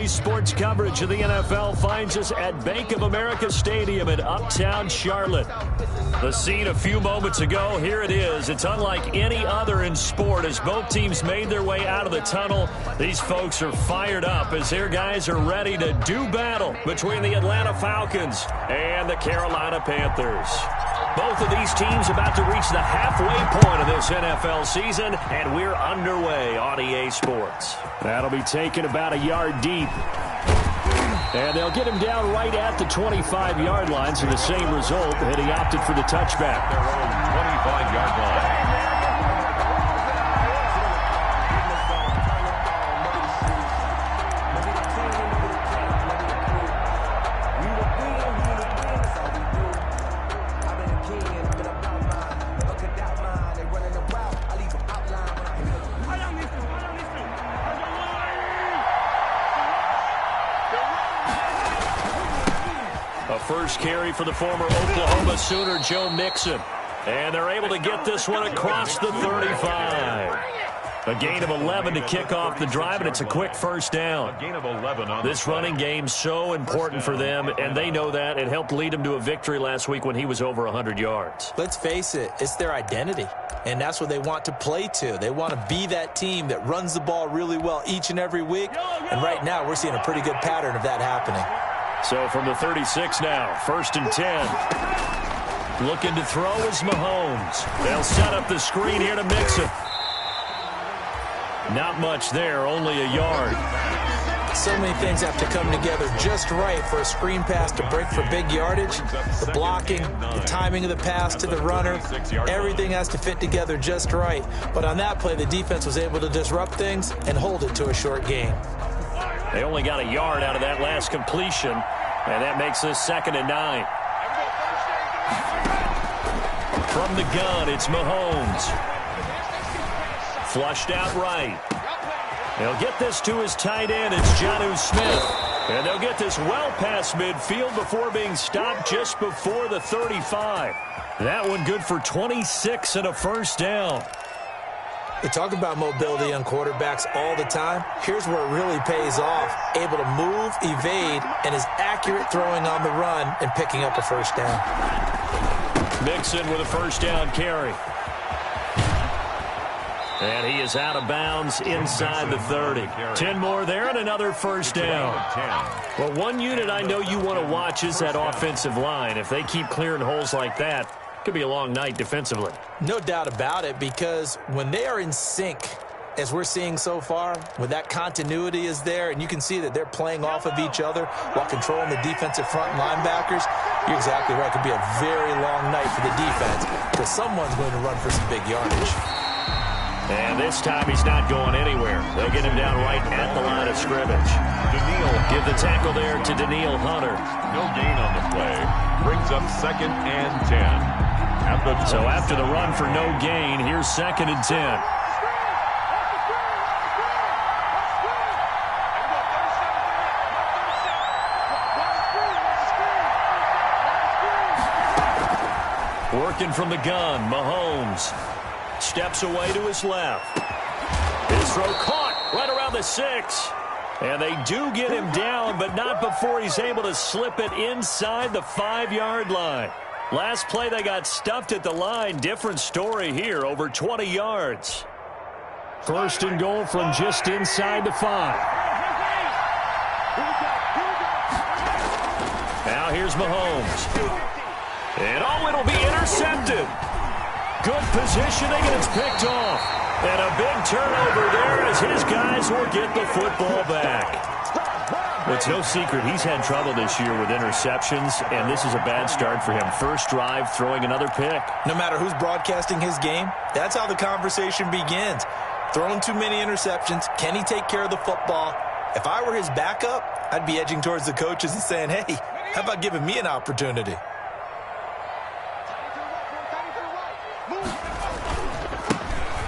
Daily sports coverage of the NFL finds us at Bank of America Stadium in Uptown Charlotte. The scene a few moments ago, here it is. It's unlike any other in sport as both teams made their way out of the tunnel. These folks are fired up as their guys are ready to do battle between the Atlanta Falcons and the Carolina Panthers. Both of these teams about to reach the halfway point of this NFL season, and we're underway on EA Sports. That'll be taken about a yard deep. And they'll get him down right at the 25-yard line, so the same result, and he opted for the touchback. Their own 25-yard line. First carry for the former Oklahoma Sooner, Joe Mixon. And they're able to get this one across the 35. A gain of 11 to kick off the drive, and it's a quick first down. A gain of 11 on this running game so important for them, and they know that. It helped lead them to a victory last week when he was over 100 yards. Let's face it, it's their identity, and that's what they want to play to. They want to be that team that runs the ball really well each and every week, and right now we're seeing a pretty good pattern of that happening. So from the 36 now, 1st and 10. Looking to throw is Mahomes. They'll set up the screen here to Mixon. Not much there, only a yard. So many things have to come together just right for a screen pass to break for big yardage. The blocking, the timing of the pass to the runner, everything has to fit together just right. But on that play, the defense was able to disrupt things and hold it to a short gain. They only got a yard out of that last completion, and that makes this 2nd and 9. From the gun, it's Mahomes. Flushed out right. They'll get this to his tight end. It's Jonnu Smith. And they'll get this well past midfield before being stopped just before the 35. That one good for 26 and a first down. We talk about mobility on quarterbacks all the time. Here's where it really pays off. Able to move, evade, and is accurate throwing on the run and picking up a first down. Mixon with a first down carry. And he is out of bounds inside the 30. 10 more there and another first down. Well, one unit I know you want to watch is that offensive line. If they keep clearing holes like that, could be a long night defensively. No doubt about it, because when they are in sync, as we're seeing so far, when that continuity is there and you can see that they're playing off of each other while controlling the defensive front linebackers, you're exactly right. It could be a very long night for the defense because someone's going to run for some big yardage. And this time he's not going anywhere. They'll get him down right at the line of scrimmage. Give the tackle there to Danielle Hunter. No gain on the play. Brings up 2nd and 10. So after the run for no gain, here's 2nd and 10. Working from the gun, Mahomes steps away to his left. His throw caught right around the 6. And they do get him down, but not before he's able to slip it inside the 5-yard line. Last play, they got stuffed at the line. Different story here, over 20 yards. 1st and goal from just inside the 5. Now here's Mahomes. And it'll be intercepted. Good positioning, and it's picked off. And a big turnover there as his guys will get the football back. It's no secret he's had trouble this year with interceptions, and this is a bad start for him. First drive, throwing another pick. No matter who's broadcasting his game, that's how the conversation begins. Throwing too many interceptions. Can he take care of the football? If I were his backup, I'd be edging towards the coaches and saying, hey, how about giving me an opportunity?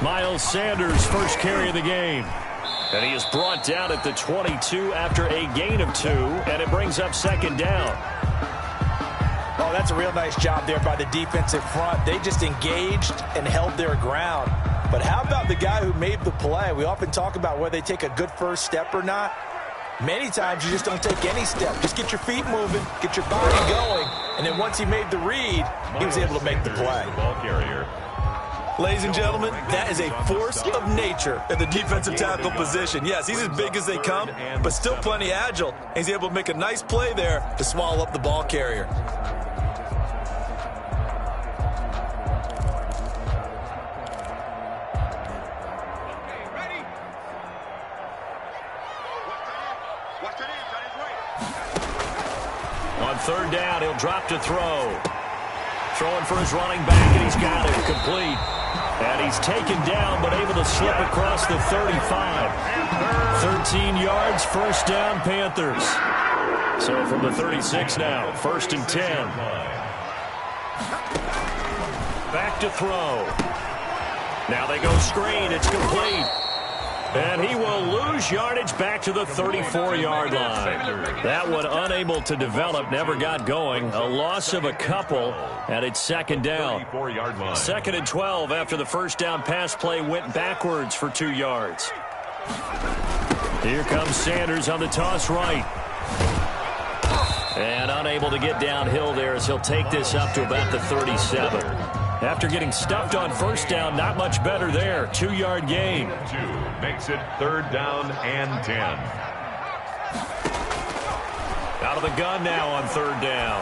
Miles Sanders, first carry of the game. And he is brought down at the 22 after a gain of 2, and it brings up 2nd down. Oh, that's a real nice job there by the defensive front. They just engaged and held their ground. But how about the guy who made the play? We often talk about whether they take a good first step or not. Many times you just don't take any step. Just get your feet moving, get your body going, and then once he made the read, he was able to make the play. Ball carrier. Ladies and gentlemen, that is a force of nature at the defensive tackle position. Yes, he's as big as they come, but still plenty agile. He's able to make a nice play there to swallow up the ball carrier. On third down, he'll drop to throw. Throwing for his running back, and he's got it complete. And he's taken down, but able to slip across the 35. 13 yards, first down, Panthers. So from the 36 now, 1st and 10. Back to throw. Now they go screen. It's complete. And he will lose yardage back to the 34-yard line. That one unable to develop, never got going. A loss of a couple, and it's 2nd down. 2nd and 12 after the first down pass play went backwards for 2 yards. Here comes Sanders on the toss right. And unable to get downhill there as he'll take this up to about the 37. After getting stuffed on first down, not much better there. 2-yard gain. 2 makes it 3rd down and 10. Out of the gun now on 3rd down.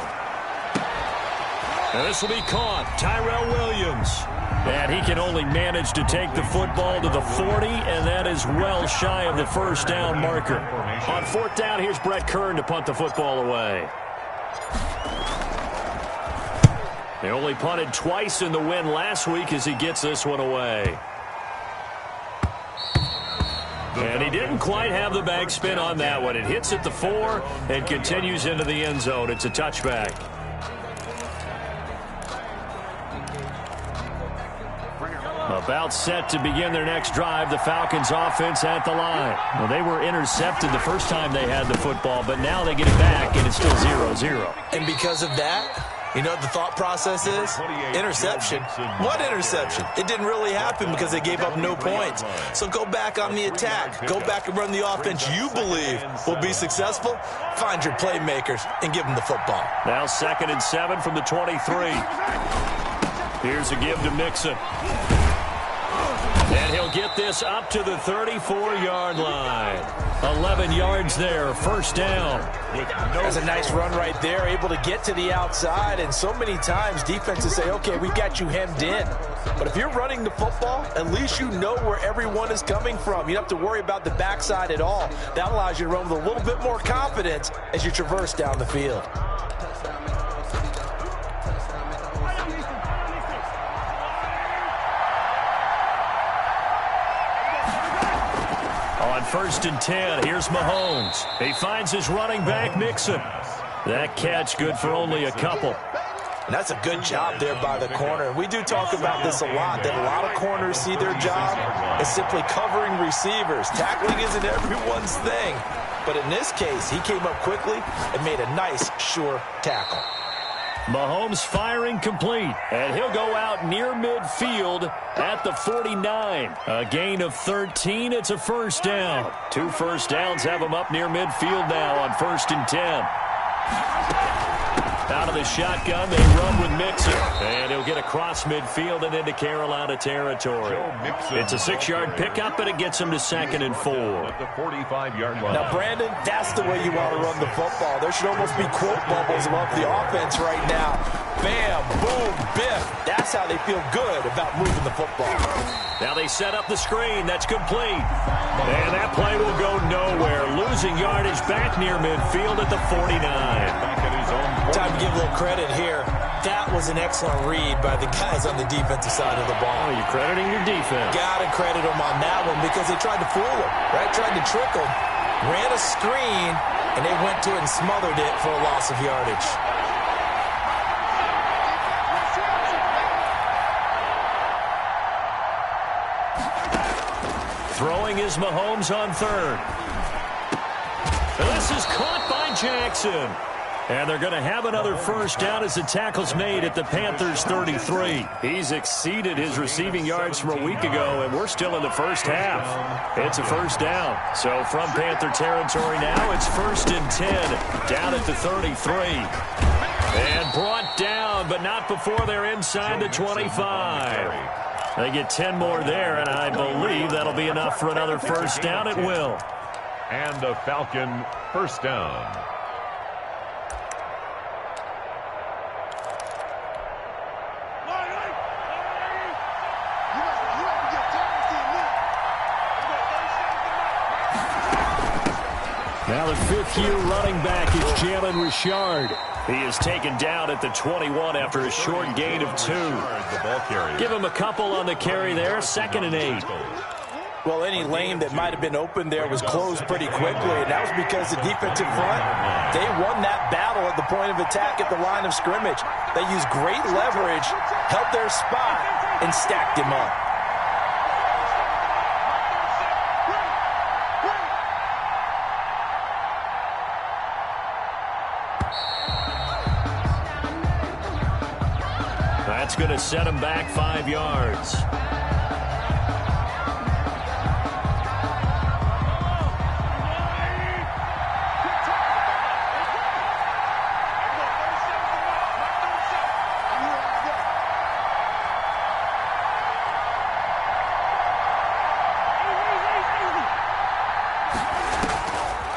And this will be caught. Tyrell Williams. And he can only manage to take the football to the 40, and that is well shy of the first down marker. On 4th down, here's Brett Kern to punt the football away. They only punted twice in the win last week as he gets this one away. And he didn't quite have the bag spin on that one. It hits at the 4 and continues into the end zone. It's a touchback. About set to begin their next drive, the Falcons offense at the line. Well, they were intercepted the first time they had the football, but now they get it back, and it's still 0-0. And because of that, you know what the thought process is? Interception. What interception? It didn't really happen because they gave up no points. So go back on the attack. Go back and run the offense you believe will be successful. Find your playmakers and give them the football. Now 2nd and 7 from the 23. Here's a give to Mixon. And he'll get this up to the 34-yard line. 11 yards there, first down. That's a nice run right there, able to get to the outside. And so many times defenses say, okay, we got you hemmed in. But if you're running the football, at least you know where everyone is coming from. You don't have to worry about the backside at all. That allows you to run with a little bit more confidence as you traverse down the field. On 1st and 10, here's Mahomes. He finds his running back, Mixon. That catch good for only a couple. And that's a good job there by the corner. We do talk about this a lot, that a lot of corners see their job as simply covering receivers. Tackling isn't everyone's thing. But in this case, he came up quickly and made a nice, sure tackle. Mahomes firing complete, and he'll go out near midfield at the 49. A gain of 13. It's a first down. 2 first downs have him up near midfield now on 1st and 10. Out of the shotgun, they run with Mixon. And he'll get across midfield and into Carolina territory. It's a 6-yard pickup, and it gets him to 2nd and 4. At the 45-yard line. Now, Brandon, that's the way you want to run the football. There should almost be quote bubbles above the offense right now. Bam, boom, biff. That's how they feel good about moving the football. Now they set up the screen. That's complete. And that play will go nowhere. Losing yardage back near midfield at the 49. Time to give a little credit here. That was an excellent read by the guys on the defensive side of the ball. Oh, you're crediting your defense. Got to credit them on that one because they tried to fool him, right? Tried to trick him. Ran a screen, and they went to it and smothered it for a loss of yardage. Throwing is Mahomes on 3rd. And this is caught by Jackson. And they're going to have another first down as the tackle's made at the Panthers' 33. He's exceeded his receiving yards from a week ago, and we're still in the first half. It's a first down. So from Panther territory now, it's 1st and 10, down at the 33. And brought down, but not before they're inside the 25. They get 10 more there, and I believe that'll be enough for another first down. It will. And a Falcon first down. Now the fifth-year running back is Jalen Richard. He is taken down at the 21 after a short gain of 2. Give him a couple on the carry there, 2nd and 8. Well, any lane that might have been open there was closed pretty quickly, and that was because the defensive front, they won that battle at the point of attack at the line of scrimmage. They used great leverage, held their spot, and stacked him up. That's going to set him back 5 yards.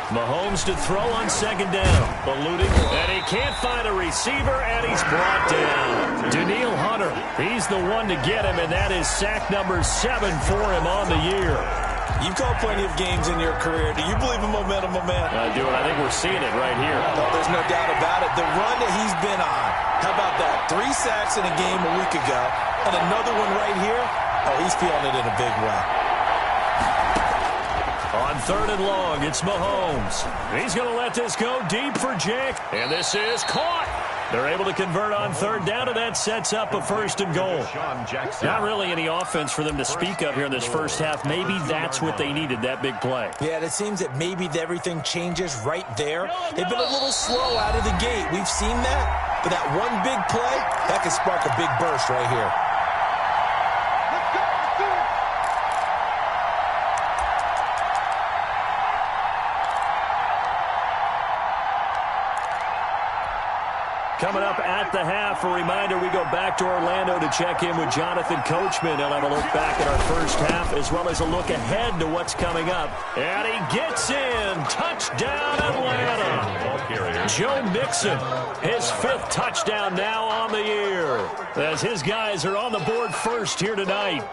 Mahomes to throw on 2nd down. Ballooning, and he can't find a receiver, and he's brought down. Danielle Hunter, he's the one to get him, and that is sack number 7 for him on the year. You've called plenty of games in your career. Do you believe in momentum, my man? I do, and I think we're seeing it right here. No, there's no doubt about it. The run that he's been on, how about that? 3 sacks in a game a week ago, and another one right here. Oh, he's feeling it in a big way. On 3rd and long, it's Mahomes. He's going to let this go deep for Jake. And this is caught. They're able to convert on 3rd down, and that sets up a 1st and goal. Not really any offense for them to speak of here in this first half. Maybe that's what they needed, that big play. Yeah, it seems that maybe everything changes right there. They've been a little slow out of the gate. We've seen that. But that one big play, that could spark a big burst right here. Coming up at the half, a reminder, we go back to Orlando to check in with Jonathan Coachman. He'll have a look back at our first half as well as a look ahead to what's coming up. And he gets in. Touchdown, Atlanta. Joe Mixon, his 5th touchdown now on the year. As his guys are on the board first here tonight.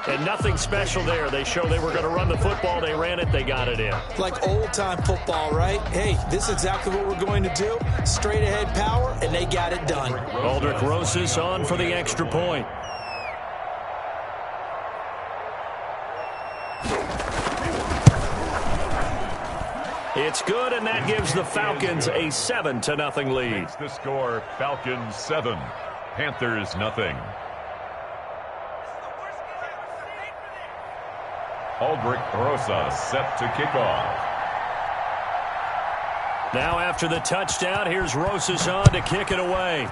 And nothing special there. They showed they were going to run the football. They ran it. They got it in. Like old-time football, right? Hey, this is exactly what we're going to do. Straight-ahead power, and they got it done. Aldrick Rosas on for the extra point. It's good, and that gives the Falcons a 7-0 lead. Makes the score Falcons 7, Panthers 0. Aldrick Rosas set to kick off. Now after the touchdown, here's Rosas on to kick it away.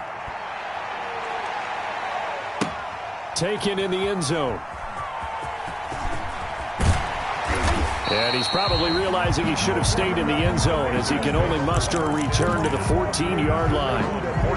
Taken in the end zone. And he's probably realizing he should have stayed in the end zone as he can only muster a return to the 14-yard line.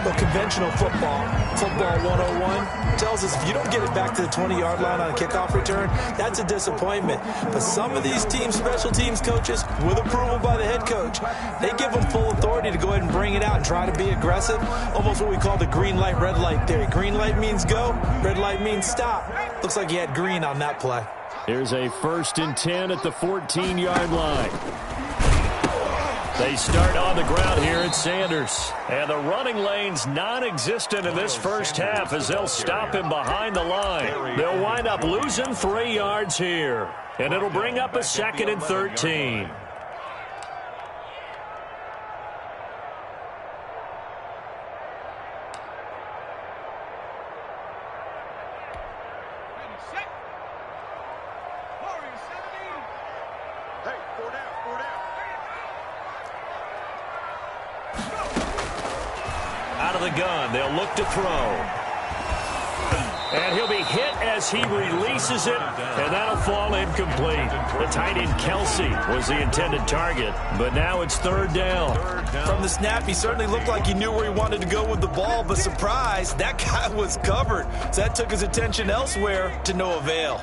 The conventional football 101, tells us if you don't get it back to the 20-yard line on a kickoff return, that's a disappointment. But some of these special teams coaches, with approval by the head coach, they give them full authority to go ahead and bring it out and try to be aggressive. Almost what we call the green light, red light theory. Green light means go, red light means stop. Looks like he had green on that play. Here's a 1st and 10 at the 14-yard line. They start on the ground here at Sanders. And the running lane's non-existent in this first half as they'll stop him behind the line. They'll wind up losing 3 yards here. And it'll bring up a 2nd and 13. out of the gun. They'll look to throw. And he'll be hit as he releases it, and that'll fall incomplete. The tight end Kelsey was the intended target, but now it's third down. From the snap, he certainly looked like he knew where he wanted to go with the ball, but surprise, that guy was covered. So that took his attention elsewhere to no avail.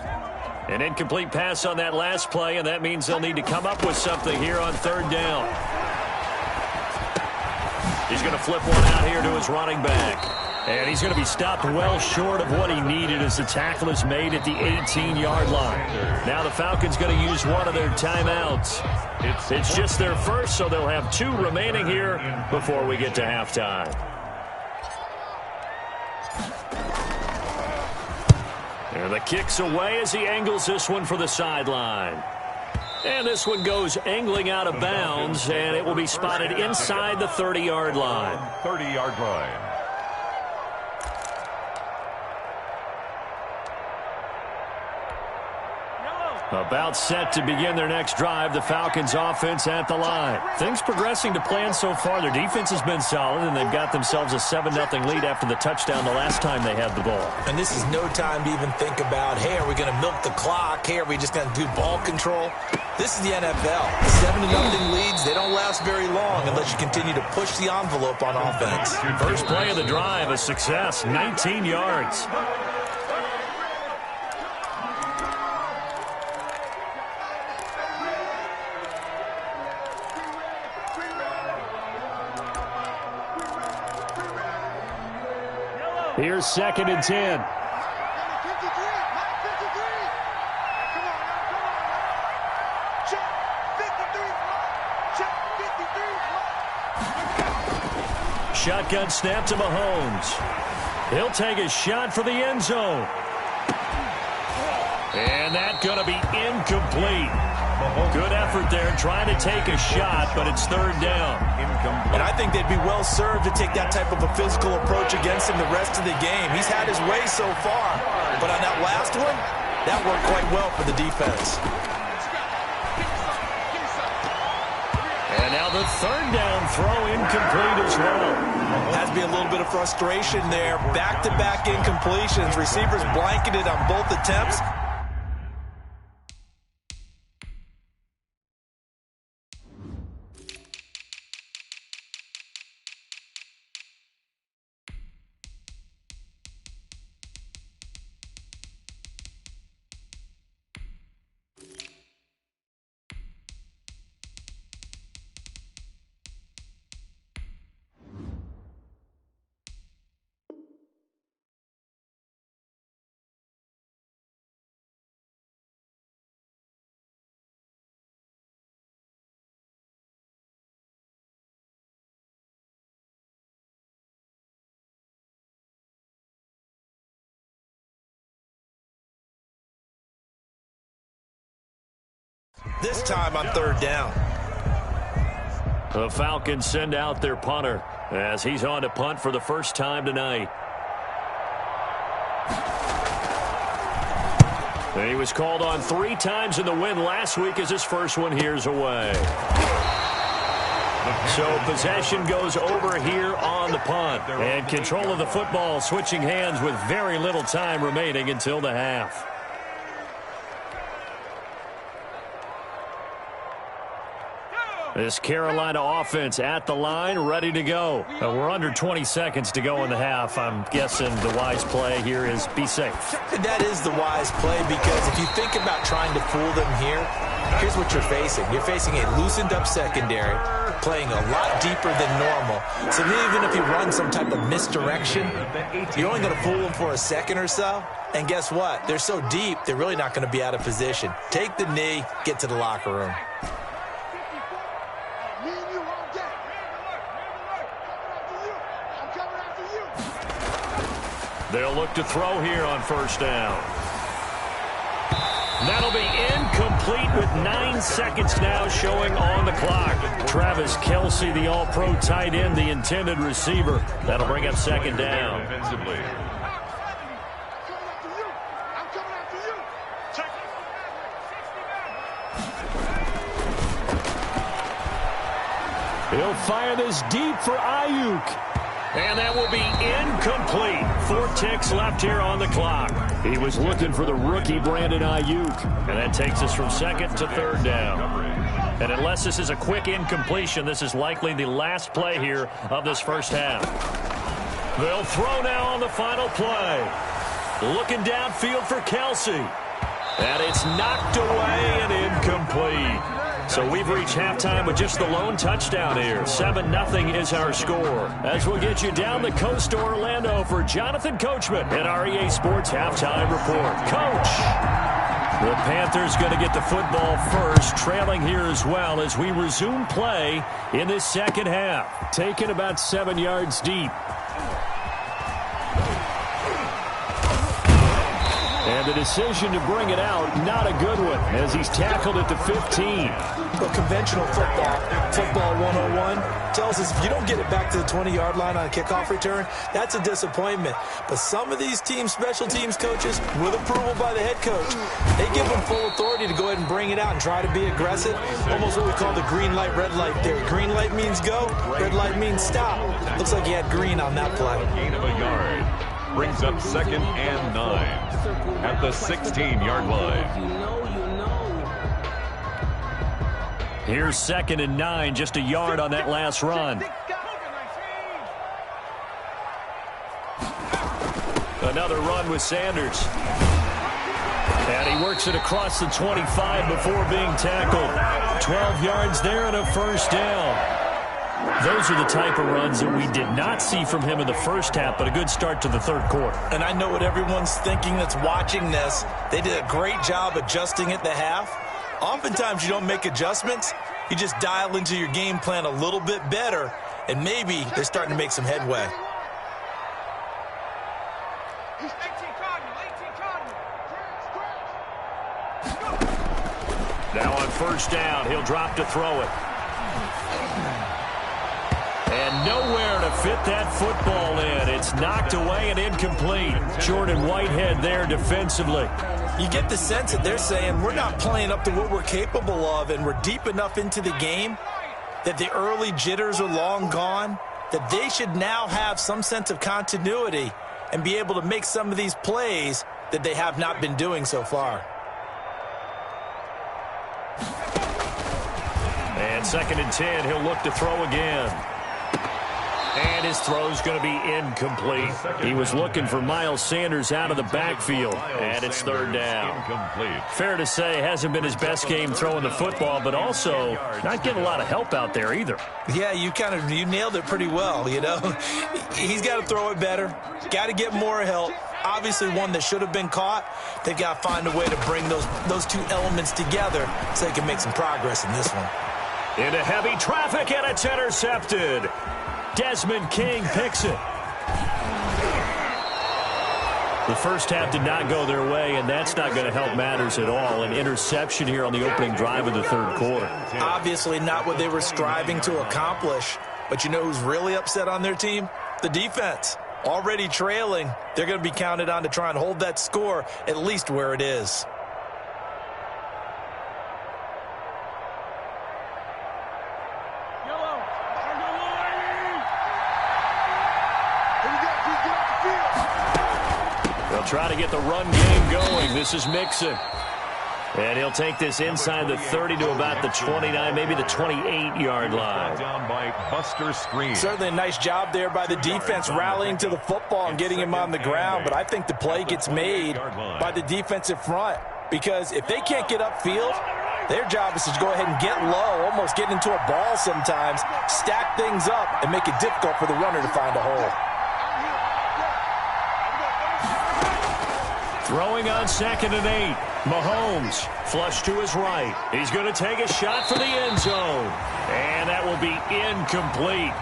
An incomplete pass on that last play, and that means they'll need to come up with something here on third down. He's going to flip one out here to his running back. And he's going to be stopped well short of what he needed as the tackle is made at the 18-yard line. Now the Falcons going to use one of their timeouts. It's just their first, so they'll have 2 remaining here before we get to halftime. And the kick's away as he angles this one for the sideline. And this one goes angling out of bounds, and it will be spotted inside the 30-yard line. 30-yard line. About set to begin their next drive, the Falcons offense at the line. Things progressing to plan so far. Their defense has been solid, and they've got themselves a 7-0 lead after the touchdown the last time they had the ball. And this is no time to even think about, hey, are we going to milk the clock? Hey, are we just going to do ball control? This is the NFL. 7-0 leads, they don't last very long unless you continue to push the envelope on offense. First play of the drive, a success, 19 yards. Here's 2nd and 10. Shotgun snap to Mahomes. He'll take a shot for the end zone. And that's going to be incomplete. Good effort there trying to take a shot, but it's third down. And I think they'd be well served to take that type of a physical approach against him the rest of the game. He's had his way so far, but on that last one, that worked quite well for the defense. And now the third down throw incomplete as well. Has to be a little bit of frustration there. Back-to-back incompletions. Receivers blanketed on both attempts. This time on third down. The Falcons send out their punter as he's on to punt for the first time tonight. And he was called on 3 times in the win last week as his first one here's away. So possession goes over here on the punt. And control of the football switching hands with very little time remaining until the half. This Carolina offense at the line, ready to go. We're under 20 seconds to go in the half. I'm guessing the wise play here is be safe. That is the wise play because if you think about trying to fool them here, here's what you're facing. You're facing a loosened up secondary, playing a lot deeper than normal. So even if you run some type of misdirection, you're only going to fool them for a second or so. And guess what? They're so deep, they're really not going to be out of position. Take the knee, get to the locker room. They'll look to throw here on first down. That'll be incomplete with 9 seconds now showing on the clock. Travis Kelce, the all-pro tight end, the intended receiver. That'll bring up second down. He'll fire this deep for Ayuk. And that will be incomplete. 4 ticks left here on the clock. He was looking for the rookie Brandon Ayuk. And that takes us from second to third down. And unless this is a quick incompletion, this is likely the last play here of this first half. They'll throw now on the final play. Looking downfield for Kelsey. And it's knocked away and incomplete. So we've reached halftime with just the lone touchdown here. 7-0 is our score. As we'll get you down the coast to Orlando for Jonathan Coachman at our EA Sports Halftime Report. Coach, the Panthers going to get the football first, trailing here as well as we resume play in this second half. Taken about 7 yards deep. And the decision to bring it out, not a good one, as he's tackled at the 15. Well, conventional football 101, tells us if you don't get it back to the 20-yard line on a kickoff return, that's a disappointment. But some of these special teams coaches, with approval by the head coach, they give them full authority to go ahead and bring it out and try to be aggressive. Almost what we call the green light, red light theory. Green light means go, red light means stop. Looks like he had green on that play. Gain of a yard. Brings up 2nd and 9 at the 16-yard line. Here's 2nd and 9, just a yard on that last run. Another run with Sanders. And he works it across the 25 before being tackled. 12 yards there and a first down. Those are the type of runs that we did not see from him in the first half, but a good start to the third quarter. And I know what everyone's thinking that's watching this. They did a great job adjusting at the half. Oftentimes you don't make adjustments. You just dial into your game plan a little bit better, and maybe they're starting to make some headway. Now on first down, he'll drop to throw it. And nowhere to fit that football in. It's knocked away and incomplete. Jordan Whitehead there defensively. You get the sense that they're saying we're not playing up to what we're capable of, and we're deep enough into the game that the early jitters are long gone, that they should now have some sense of continuity and be able to make some of these plays that they have not been doing so far. And 2nd and 10, he'll look to throw again. And his throw's going to be incomplete. He was looking for Miles Sanders out of the backfield. And it's 3rd down. Incomplete. Fair to say, hasn't been his best game throwing the football, but also not getting a lot of help out there either. Yeah, you nailed it pretty well, you know. He's got to throw it better. Got to get more help. Obviously one that should have been caught. They've got to find a way to bring those two elements together so they can make some progress in this one. Into heavy traffic, and it's intercepted. Desmond King picks it. The first half did not go their way, and that's not going to help matters at all. An interception here on the opening drive of the third quarter. Obviously not what they were striving to accomplish. But you know who's really upset on their team? The defense. Already trailing. They're going to be counted on to try and hold that score at least where it is. Try to get the run game going. This is Mixon. And he'll take this inside the 30 to about the 29, maybe the 28-yard line. Down by Buster Screen. Certainly a nice job there by the defense rallying to the football and getting him on the ground. But I think the play gets made by the defensive front. Because if they can't get upfield, their job is to go ahead and get low, almost get into a ball sometimes, stack things up, and make it difficult for the runner to find a hole. Throwing on 2nd and 8. Mahomes flush to his right. He's going to take a shot for the end zone. And that will be incomplete.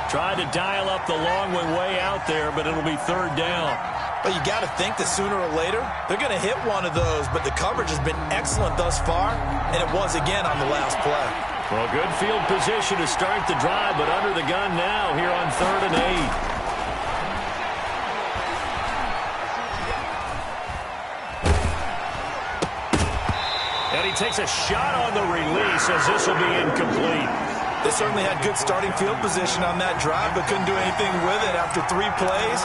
Tried to dial up the long way out there, but it'll be 3rd down. But you got to think that sooner or later, they're going to hit one of those. But the coverage has been excellent thus far, and it was again on the last play. Well, good field position to start the drive, but under the gun now here on 3rd and 8. And he takes a shot on the release as this will be incomplete. They certainly had good starting field position on that drive, but couldn't do anything with it after 3 plays.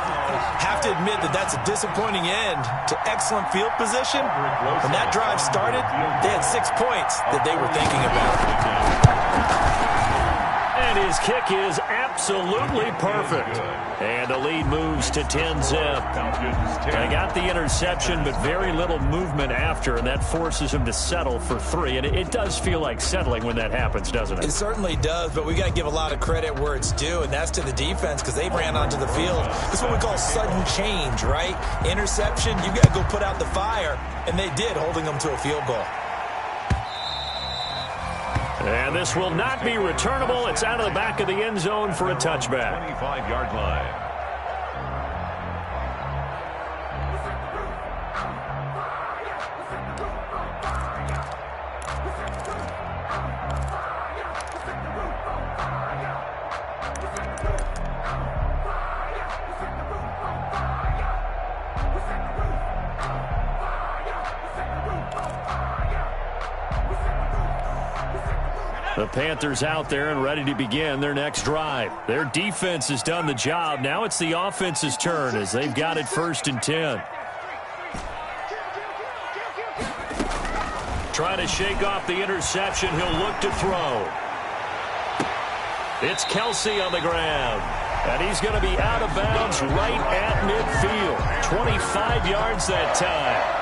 Have to admit that that's a disappointing end to excellent field position. When that drive started, they had 6 points that they were thinking about. And his kick is absolutely perfect. And the lead moves to 10-zip. They got the interception, but very little movement after, and that forces him to settle for 3. And it does feel like settling when that happens, doesn't it? It certainly does, but we got to give a lot of credit where it's due, and that's to the defense because they ran onto the field. This is what we call sudden change, right? Interception, you got to go put out the fire, and they did, holding them to a field goal. And this will not be returnable. It's out of the back of the end zone for a touchback. 25-yard line. The Panthers out there and ready to begin their next drive. Their defense has done the job. Now it's the offense's turn as they've got it 1st and 10. Trying to shake off the interception. He'll look to throw. It's Kelsey on the ground. And he's going to be out of bounds right at midfield. 25 yards that time.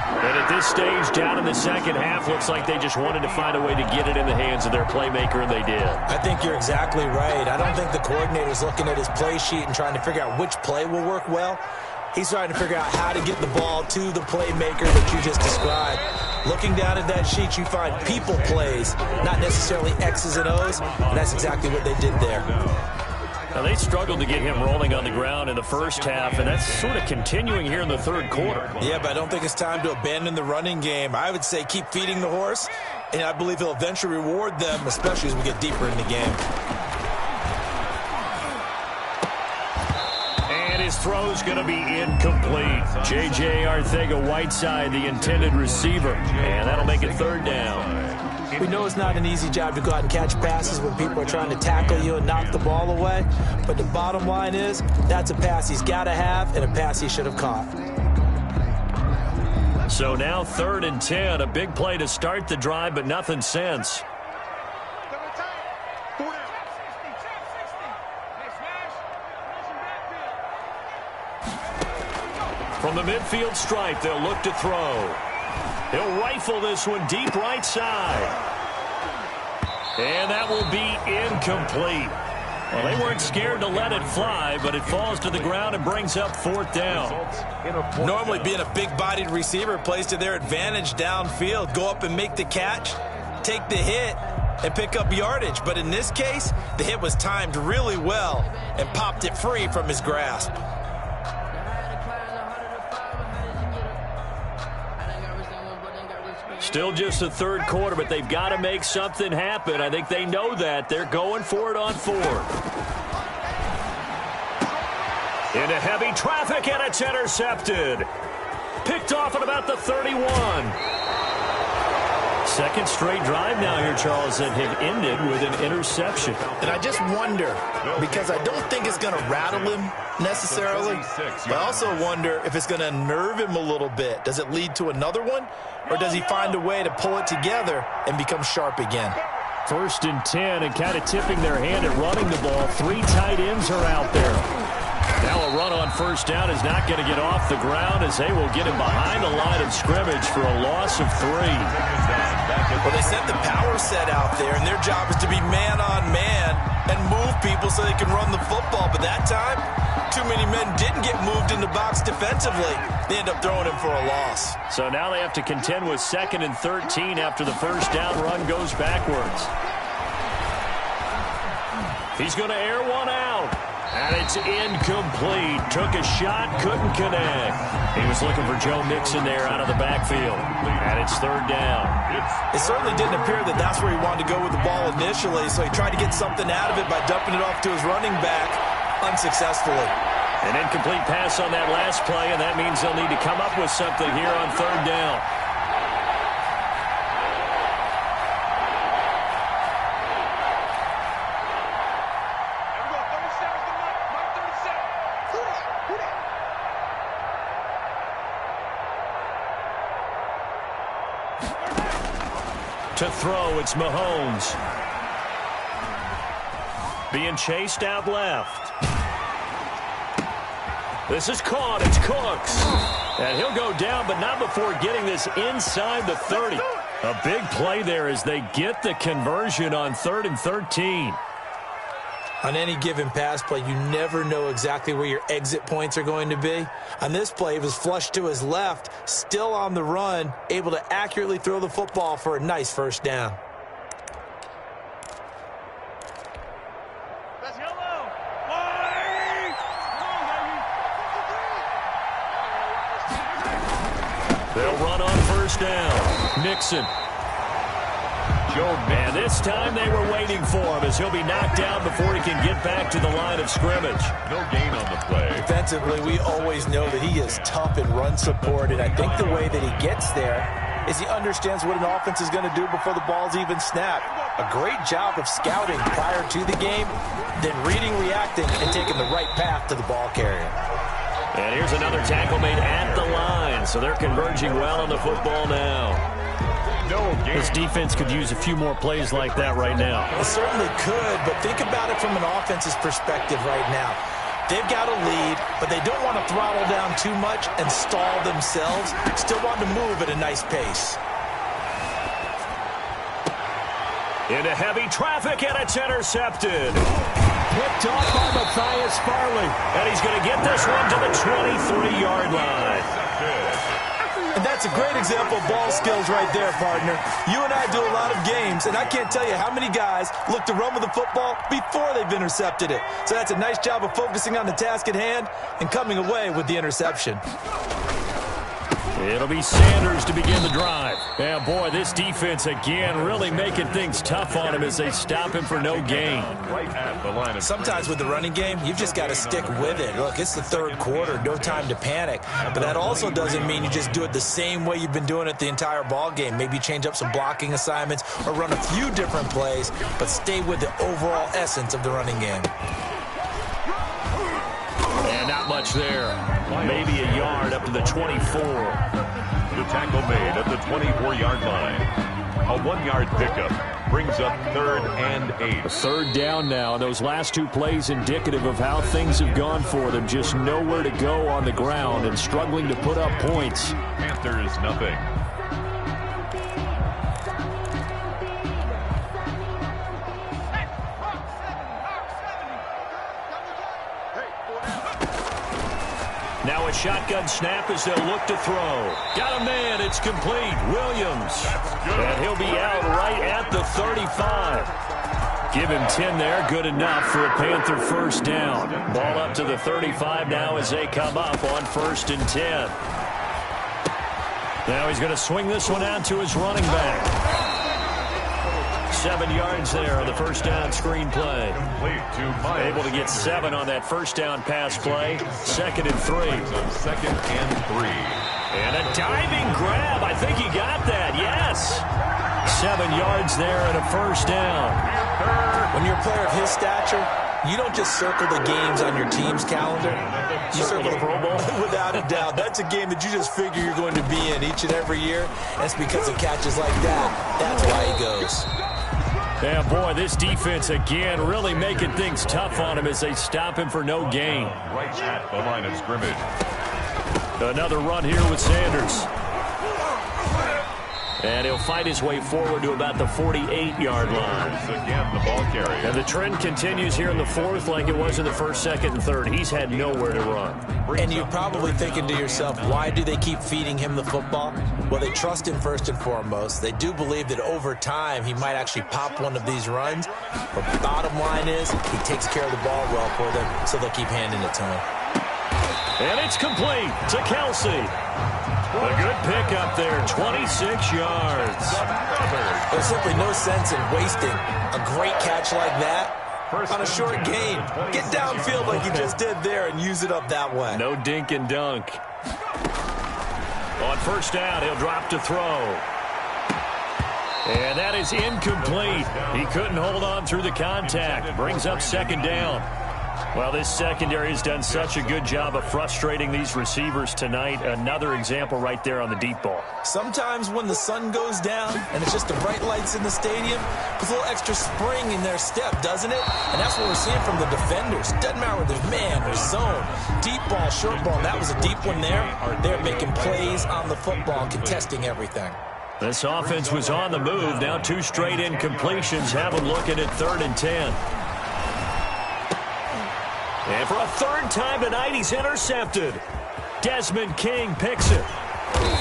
And at this stage, down in the second half, looks like they just wanted to find a way to get it in the hands of their playmaker, and they did. I think you're exactly right. I don't think the coordinator's looking at his play sheet and trying to figure out which play will work well. He's trying to figure out how to get the ball to the playmaker that you just described. Looking down at that sheet, you find people plays, not necessarily X's and O's, and that's exactly what they did there. Now, they struggled to get him rolling on the ground in the first half, and that's sort of continuing here in the third quarter. Yeah, but I don't think it's time to abandon the running game. I would say keep feeding the horse, and I believe he'll eventually reward them, especially as we get deeper in the game. And his throw's going to be incomplete. J.J. Arcega-Whiteside, the intended receiver, and that'll make it 3rd down. We know it's not an easy job to go out and catch passes when people are trying to tackle you and knock the ball away. But the bottom line is, that's a pass he's got to have and a pass he should have caught. So now 3rd and 10, a big play to start the drive, but nothing since. From the midfield stripe, they'll look to throw. He'll rifle this one deep right side. And that will be incomplete. Well, they weren't scared to let it fly, but it falls to the ground and brings up 4th down. Normally, being a big-bodied receiver plays to their advantage downfield. Go up and make the catch, take the hit, and pick up yardage. But in this case, the hit was timed really well and popped it free from his grasp. Still just the 3rd quarter, but they've got to make something happen. I think they know that. They're going for it on 4th. Into heavy traffic, and it's intercepted. Picked off at about the 31. Second straight drive now here, Charles, that have ended with an interception. And I just wonder, because I don't think it's going to rattle him necessarily, but I also wonder if it's going to nerve him a little bit. Does it lead to another one, or does he find a way to pull it together and become sharp again? 1st and 10, and kind of tipping their hand at running the ball. 3 tight ends are out there. Now a run on 1st down is not going to get off the ground as they will get him behind the line of scrimmage for a loss of 3. Well, they sent the power set out there, and their job is to be man-on-man and move people so they can run the football. But that time, too many men didn't get moved in the box defensively. They end up throwing him for a loss. So now they have to contend with 2nd and 13 after the 1st down run goes backwards. He's going to air one out. And it's incomplete. Took a shot, couldn't connect. He was looking for Joe Mixon there out of the backfield. And it's 3rd down. It certainly didn't appear that that's where he wanted to go with the ball initially, so he tried to get something out of it by dumping it off to his running back unsuccessfully. An incomplete pass on that last play, and that means they'll need to come up with something here on 3rd down. To throw, it's Mahomes. Being chased out left. This is caught. It's Cooks. And he'll go down, but not before getting this inside the 30. A big play there as they get the conversion on 3rd and 13. On any given pass play, you never know exactly where your exit points are going to be. On this play, it was flushed to his left, still on the run, able to accurately throw the football for a nice first down. They'll run on first down. Nixon. And this time they were waiting for him as he'll be knocked down before he can get back to the line of scrimmage. No gain on the play. Defensively, we always know that he is tough in run support, and I think the way that he gets there is he understands what an offense is going to do before the ball's even snapped. A great job of scouting prior to the game, then reading, reacting, and taking the right path to the ball carrier. And here's another tackle made at the line, so they're converging well on the football now. This defense could use a few more plays like that right now. It certainly could, but think about it from an offense's perspective right now. They've got a lead, but they don't want to throttle down too much and stall themselves. Still want to move at a nice pace. Into heavy traffic, and it's intercepted. Picked off by Matthias Farley. And he's going to get this one to the 23-yard line. And that's a great example of ball skills right there, partner. You and I do a lot of games, and I can't tell you how many guys look to run with the football before they've intercepted it. So that's a nice job of focusing on the task at hand and coming away with the interception. It'll be Sanders to begin the drive. And boy, this defense again really making things tough on him as they stop him for no gain. Sometimes with the running game, you've just got to stick with it. Look, it's the third quarter, no time to panic. But that also doesn't mean you just do it the same way you've been doing it the entire ball game. Maybe change up some blocking assignments or run a few different plays, but stay with the overall essence of the running game. And not much there. Maybe a yard up to the 24. The tackle made at the 24-yard line. A 1-yard pickup brings up 3rd and 8. A third down now. Those last two plays indicative of how things have gone for them. Just nowhere to go on the ground and struggling to put up points. Panthers nothing. Now a shotgun snap as they'll look to throw. Got a man. It's complete. Williams. And he'll be out right at the 35. Give him 10 there. Good enough for a Panther first down. Ball up to the 35 now as they come up on 1st and 10. Now he's going to swing this one out to his running back. 7 yards there on the first down screen play. Able to get 7 on that first down pass play. 2nd and 3. 2nd and 3. And a diving grab. I think he got that. Yes. 7 yards there and a first down. When you're a player of his stature, you don't just circle the games on your team's calendar. You circle the Pro Bowl. Without a doubt. That's a game that you just figure you're going to be in each and every year. That's because of catches like that. That's why he goes. Yeah, boy, this defense again really making things tough on him as they stop him for no gain. Right at the line of scrimmage. Another run here with Sanders. And he'll fight his way forward to about the 48-yard line. Again, the ball carrier. And the trend continues here in the fourth like it was in the 1st, 2nd, and 3rd. He's had nowhere to run. And you're probably thinking to yourself, why do they keep feeding him the football? Well, they trust him first and foremost. They do believe that over time he might actually pop one of these runs. But the bottom line is he takes care of the ball well for them, so they'll keep handing it to him. And it's complete to Kelsey. A good pickup there, 26 yards. There's simply no sense in wasting a great catch like that on a short gain. Get downfield like you just did there and use it up that way. No dink and dunk. On first down, he'll drop to throw. And that is incomplete. He couldn't hold on through the contact. Brings up 2nd down. Well, this secondary has done such a good job of frustrating these receivers tonight. Another example right there on the deep ball. Sometimes when the sun goes down and it's just the bright lights in the stadium, puts a little extra spring in their step, doesn't it? And that's what we're seeing from the defenders. Doesn't matter whether there's man or zone. Deep ball, short ball. That was a deep one there. They're making plays on the football, contesting everything. This offense was on the move. Now 2 straight incompletions have them looking at 3rd and 10. And for a 3rd time tonight, he's intercepted. Desmond King picks it.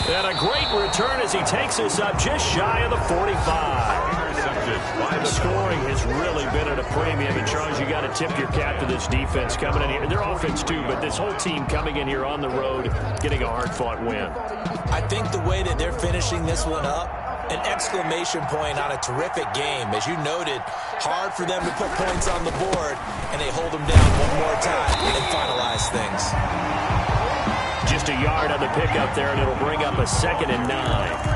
And a great return as he takes us up just shy of the 45. The scoring has really been at a premium. And, Charles, you got to tip your cap to this defense coming in here. Their offense, too, but this whole team coming in here on the road, getting a hard-fought win. I think the way that they're finishing this one up, an exclamation point on a terrific game. As you noted, hard for them to put points on the board, and they hold them down one more time and finalize things. Just a yard on the pickup there, and it'll bring up a 2nd and 9.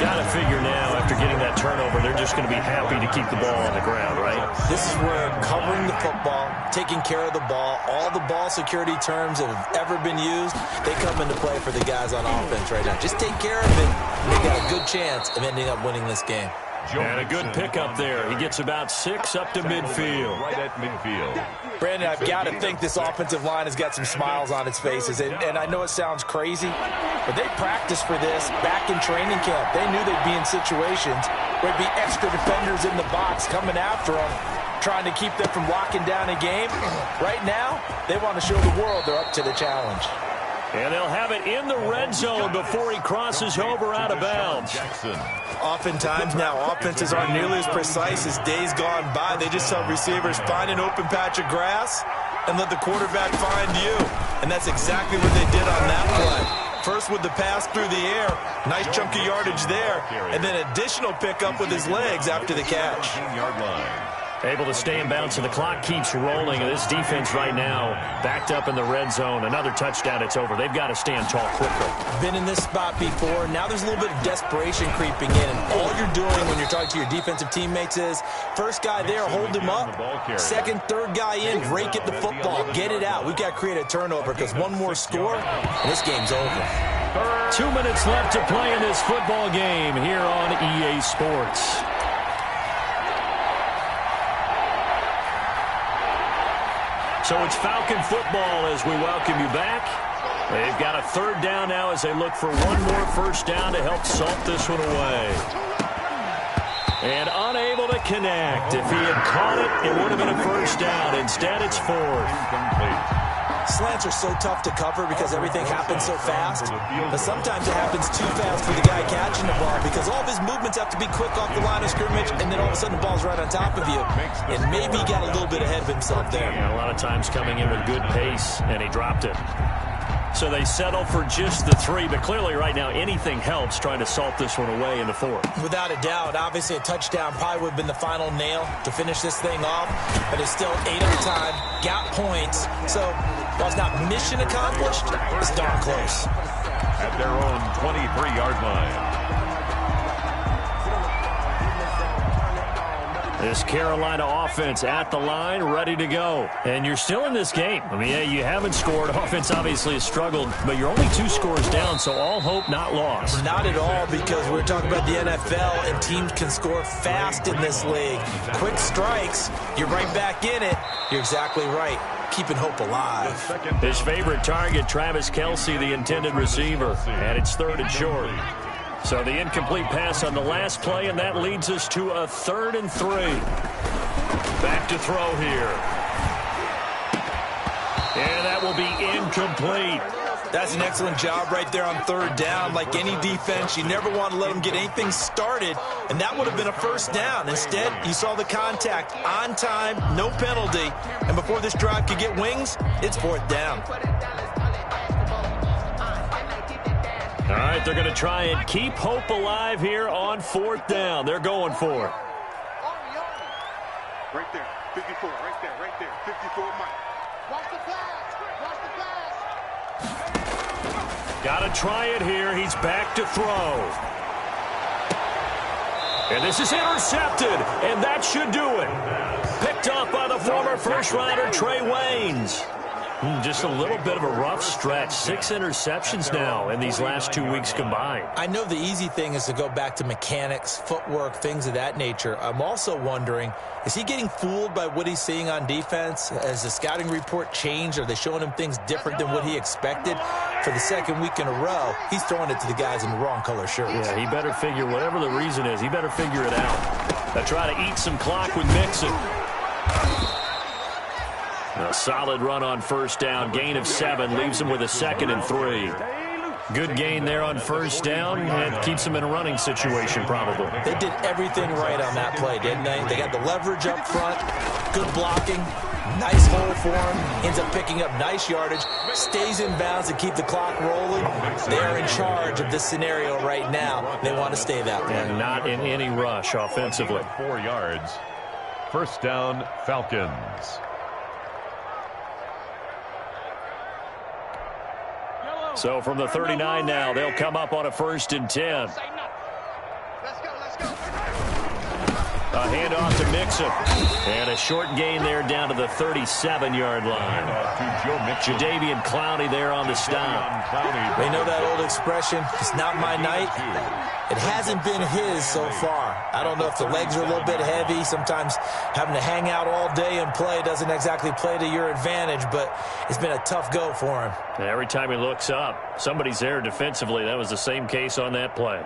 Got to figure now, after getting that turnover, they're just going to be happy to keep the ball on the ground, right? This is where covering the football, taking care of the ball, all the ball security terms that have ever been used, they come into play for the guys on offense right now. Just take care of it, and they got a good chance of ending up winning this game. And a good pickup there. He gets about 6 up to midfield. Right at midfield. Brandon, I've got to think this offensive line has got some smiles on its faces. And I know it sounds crazy, but they practiced for this back in training camp. They knew they'd be in situations where there'd be extra defenders in the box coming after them, trying to keep them from locking down a game. Right now, they want to show the world they're up to the challenge. And they'll have it in the red zone before he crosses over out of bounds. Oftentimes now, offenses aren't nearly as precise as days gone by. They just tell receivers, find an open patch of grass and let the quarterback find you. And that's exactly what they did on that play. First with the pass through the air, nice chunk of yardage there, and then additional pickup with his legs after the catch. Able to stay in bounds, and the clock keeps rolling. And this defense right now backed up in the red zone. Another touchdown, it's over. They've got to stand tall quickly. Been in this spot before. Now there's a little bit of desperation creeping in. And all you're doing when you're talking to your defensive teammates is, first guy there, hold him up. Second, third guy in, break at the football. Get it out. We've got to create a turnover because one more score, and this game's over. 2 minutes left to play in this football game here on EA Sports. So it's Falcon football as we welcome you back. They've got a 3rd down now as they look for one more first down to help salt this one away. And unable to connect. If he had caught it, it would have been a first down. Instead, it's 4th. Slants are so tough to cover because everything happens so fast. But sometimes it happens too fast for the guy catching the ball because all of his movements have to be quick off the line of scrimmage, and then all of a sudden the ball's right on top of you. And maybe he got a little bit ahead of himself there. Yeah, a lot of times coming in with good pace, and he dropped it. So they settle for just the 3, but clearly right now anything helps trying to salt this one away in the 4th. Without a doubt, obviously a touchdown probably would have been the final nail to finish this thing off, but it's still 8 on time, got points, so while it's not mission accomplished, it's darn close. At their own 23-yard line. This Carolina offense at the line, ready to go. And you're still in this game. I mean, yeah, you haven't scored. Offense obviously has struggled, but you're only 2 scores down, so all hope not lost. Not at all, because we're talking about the NFL, and teams can score fast in this league. Quick strikes, you're right back in it. You're exactly right. Keeping hope alive. His favorite target, Travis Kelce, the intended receiver. And it's 3rd and short. So the incomplete pass on the last play, and that leads us to a 3rd and 3. Back to throw here. And that will be incomplete. That's an excellent job right there on 3rd down. Like any defense, you never want to let them get anything started, and that would have been a first down. Instead, you saw the contact on time, no penalty, and before this drive could get wings, it's 4th down. All right, they're going to try and keep hope alive here on 4th down. They're going for it. Right there, 54, right there, 54, Mike. Watch the flash, watch the flash. Got to try it here. He's back to throw. And this is intercepted, and that should do it. Picked off by the former first-rounder Trey Waynes. Just a little bit of a rough stretch. 6 interceptions now in these last 2 weeks combined. I know the easy thing is to go back to mechanics, footwork, things of that nature. I'm also wondering, is he getting fooled by what he's seeing on defense? Has the scouting report changed? Are they showing him things different than what he expected? For the second week in a row, he's throwing it to the guys in the wrong color shirts. Yeah, he better figure, whatever the reason is, he better figure it out. They'll try to eat some clock with Mixon. A solid run on first down. Gain of 7 leaves him with a 2nd and 3. Good gain there on first down and keeps him in a running situation probably. They did everything right on that play, didn't they? They got the leverage up front, good blocking, nice hole for him, ends up picking up nice yardage, stays in bounds to keep the clock rolling. They are in charge of this scenario right now. They want to stay that way. And not in any rush offensively. 4 yards. First down, Falcons. So from the 39 now, they'll come up on a 1st and 10. A handoff to Mixon. And a short gain there down to the 37-yard line. Jadeveon Clowney there on the stop. They know that old expression, it's not my night. It hasn't been his so far. I don't know if the legs are a little bit heavy. Sometimes having to hang out all day and play doesn't exactly play to your advantage, but it's been a tough go for him. And every time he looks up, somebody's there defensively. That was the same case on that play.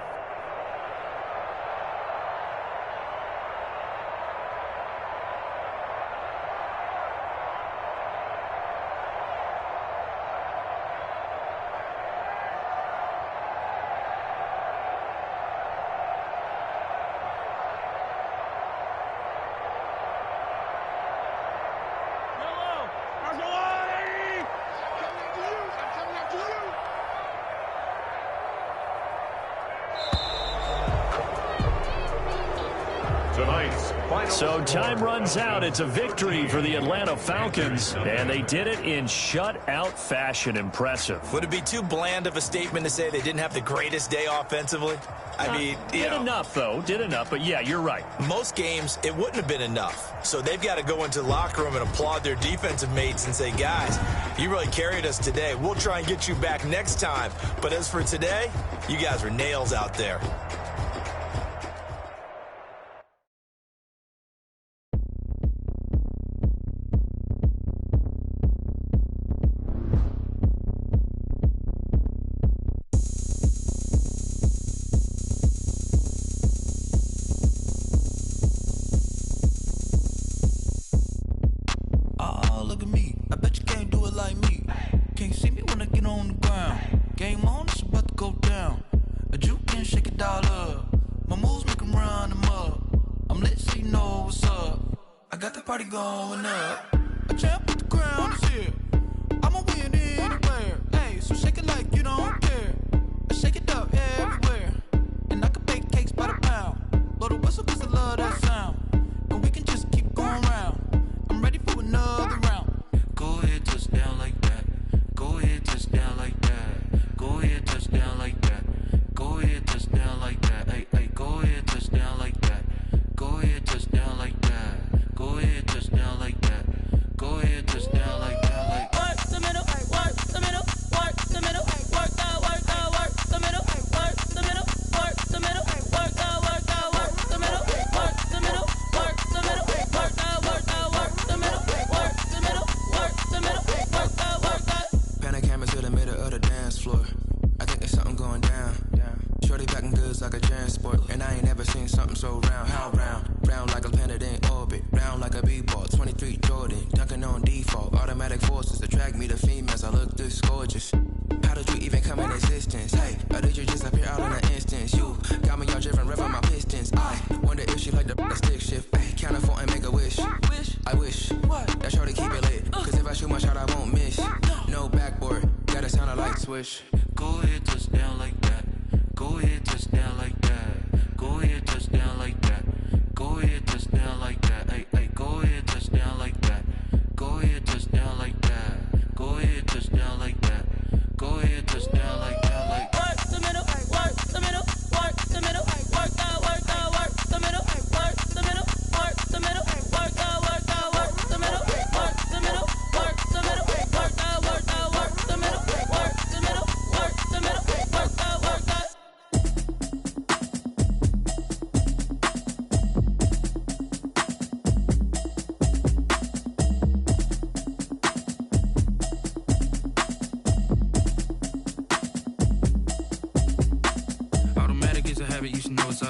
So time runs out. It's a victory for the Atlanta Falcons, and they did it in shutout fashion. Impressive. Would it be too bland of a statement to say they didn't have the greatest day offensively? I mean, did enough, though. Did enough, but yeah, you're right. Most games, it wouldn't have been enough. So they've got to go into the locker room and applaud their defensive mates and say, guys, you really carried us today. We'll try and get you back next time. But as for today, you guys were nails out there.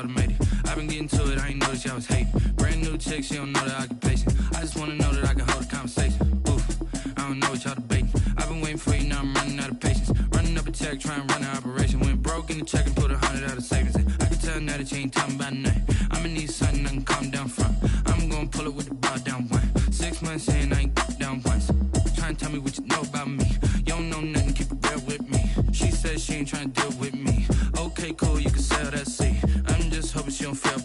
automated. I've been getting to it, I ain't noticed y'all was hating. Brand new chick, she don't know the occupation. I just wanna know that I can hold a conversation. Oof, I don't know what y'all debating. I've been waiting for you, now I'm running out of patience. Running up a check, trying to run an operation. Went broke in the check and put 100 out of savings in. I can tell now that you ain't talking about nothing. I'ma need something I can calm down from. I'm gonna pull it with the bar down one. 6 months in, I ain't down once. Trying to tell me what you know about me. You don't know nothing, keep it real with me. She said she ain't trying to deal with me. Okay, cool, you can sell that seat. I'm just hoping she don't fail.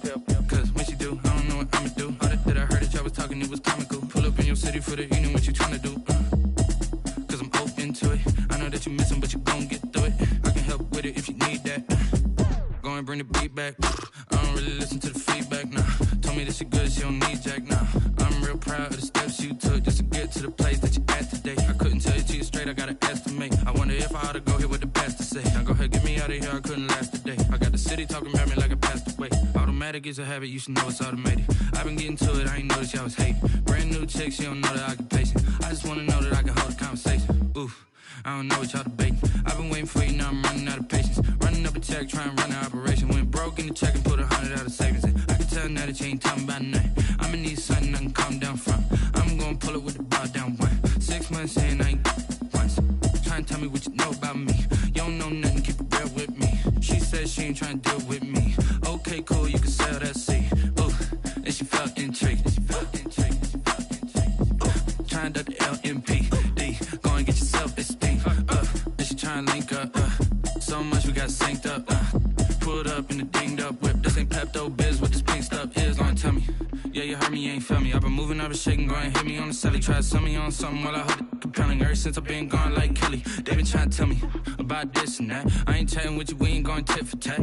Cause when she do, I don't know what I'ma do. All that I heard that y'all was talking, it was comical. Pull up in your city for the evening, what you trying to do? Cause I'm open to it. I know that you missing, but you gon' get through it. I can help with it if you need that. Go and bring the beat back. I don't really listen to the feedback, nah. Told me that she good, she don't need jack, nah. I'm real proud of the steps you took just to get to the place that you at today. I couldn't tell you to you straight, I gotta estimate. I wonder if I ought to go here with the pastor say. Now go ahead, get me out of here, I couldn't last a day. I got the city talking about me like I passed away. Automatic is a habit, you should know it's automated. I've been getting to it, I ain't noticed y'all was hating. Brand new chick, she don't know the occupation. I just wanna know that I can hold a conversation. Oof, I don't know what y'all debating. I've been waiting for you, now I'm running out of patience. Running up a check, trying to run an operation. Went broke in the check and put 100 out of savings in. I can tell now that you ain't talking about nothing. I'ma need something I can calm down from. I'm gonna pull it with the bar down one. 6 months in, I ain't once. Trying to tell me what you know about me. You don't know nothing, keep it real with me. She said she ain't trying to deal with me. Okay, cool, you can sell that seat. Ooh, and she felt intrigued. Trying to the LMPD. Go and get yourself esteem. And she trying to link up. So much we got synced up. Pulled up in the dinged up whip. This ain't Pepto Biz, what this pink stuff is. Gonna tell me. Yeah, you heard me, you ain't feel me. I've been moving, I've been shaking, go and hit me on the celly. Try to sell me on something while I hold it compelling. Ever since I've been gone like Kelly, they been trying to tell me about this and that. I ain't chatting with you, we ain't going tit for tat.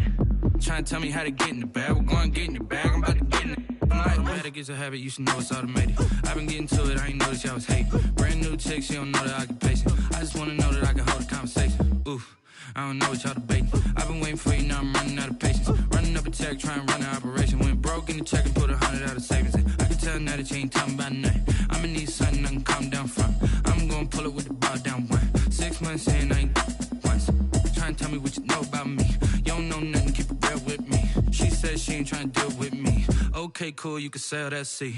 Trying to tell me how to get in the bag. We're going to get in your bag, I'm about to get in it. Automatic is a habit, you should know it's automated. I've been getting to it, I ain't noticed y'all was hating. Brand new chick, she don't know the occupation. I just wanna know that I can hold a conversation. Oof, I don't know what y'all debating. I've been waiting for you, now I'm running out of patience. Running up a check, trying to run an operation. Went broke in the check and put 100 out of savings in. I can tell now that you ain't talking about nothing. I'ma need something I can calm down from. I'm gonna pull it with the bar down one. 6 months in, I ain't once. Trying to tell me what you know about me. You don't know nothing, keep it real with me. She said she ain't trying to deal with me. Okay, cool, you can sell that seat.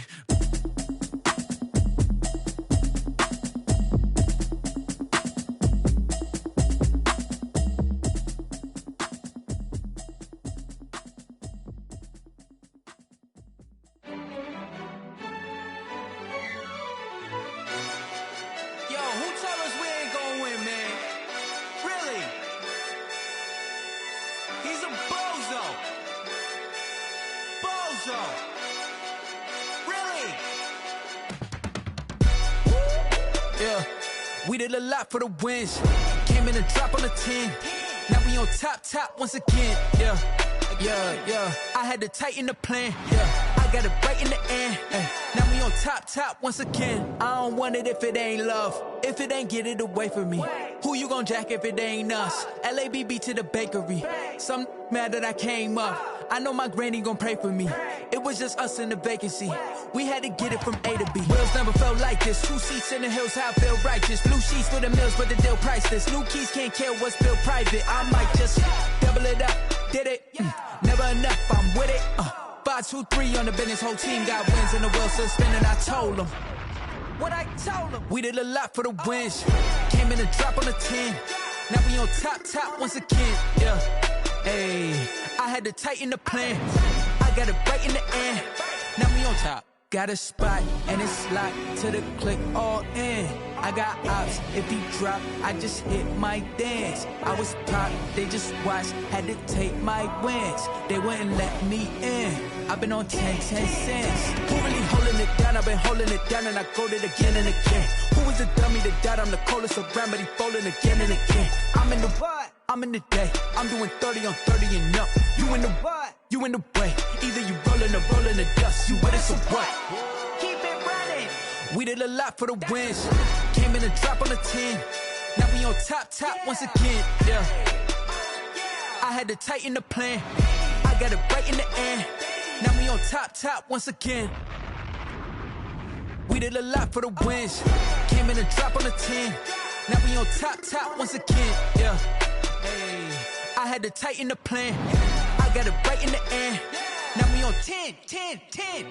We did a lot for the wins. Came in and drop on the 10. Now we on top once again. Yeah. I had to tighten the plan. Yeah, I got it right in the end. Now we on top once again. I don't want it if it ain't love. If it ain't, get it away from me. Who you gon' jack if it ain't us? LABB to the bakery. Some mad that I came up. I know my granny gon' pray for me. It was just us in the vacancy. We had to get it from A to B. Wheels never felt like this. 2 seats in the hills, how I feel righteous. Blue sheets for the mills, but the deal priceless. New keys can't kill what's built private. I might just double it up. Did it? Never enough, I'm with it. 5, 2, 3 on the business. Whole team got wins and the wheels still spinning. I told them what I told them. We did a lot for the wins. Came in and drop on the 10. Now we on top once again. Yeah. Hey, I had to tighten the plan. I got it right in the end. Now we on top. Got a spot and it's locked to the click all in. I got ops, if he drop, I just hit my dance. I was pop, they just watched, had to take my wins. They wouldn't let me in. I've been on 10 cents. Who really holding it down? I've been holding it down and I go it again and again. Who is the dummy that died? I'm the coldest around, but he folding again and again. I'm in the what? I'm in the day. I'm doing 30 on 30 and up. You in the what? You in the way. Either you rolling or rolling the dust. You with it, so what? Keep it running. We did a lot for the wins. Came in and drop on the 10. Now we on top once again. Yeah. I had to tighten the plan. I got it right in the end. Now we on top once again. We did a lot for the wins. Came in and drop on the 10. Now we on top once again. Yeah. Hey, I had to tighten the plan. I got it right in the air. Now we on 10, 10, 10.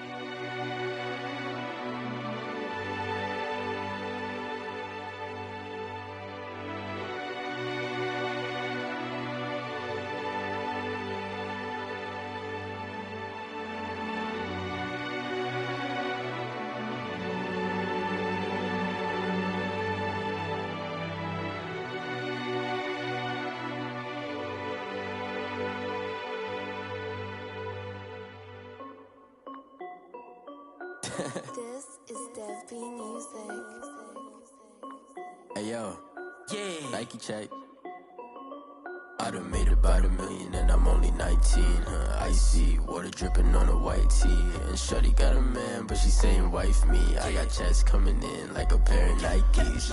This is Dev B Music. Hey yo, yeah, Nike check. I done made about $1 million and I'm only 19. Icy water dripping on a white tee. And shorty got a man, but she saying wife me. I got checks coming in like a pair of Nikes.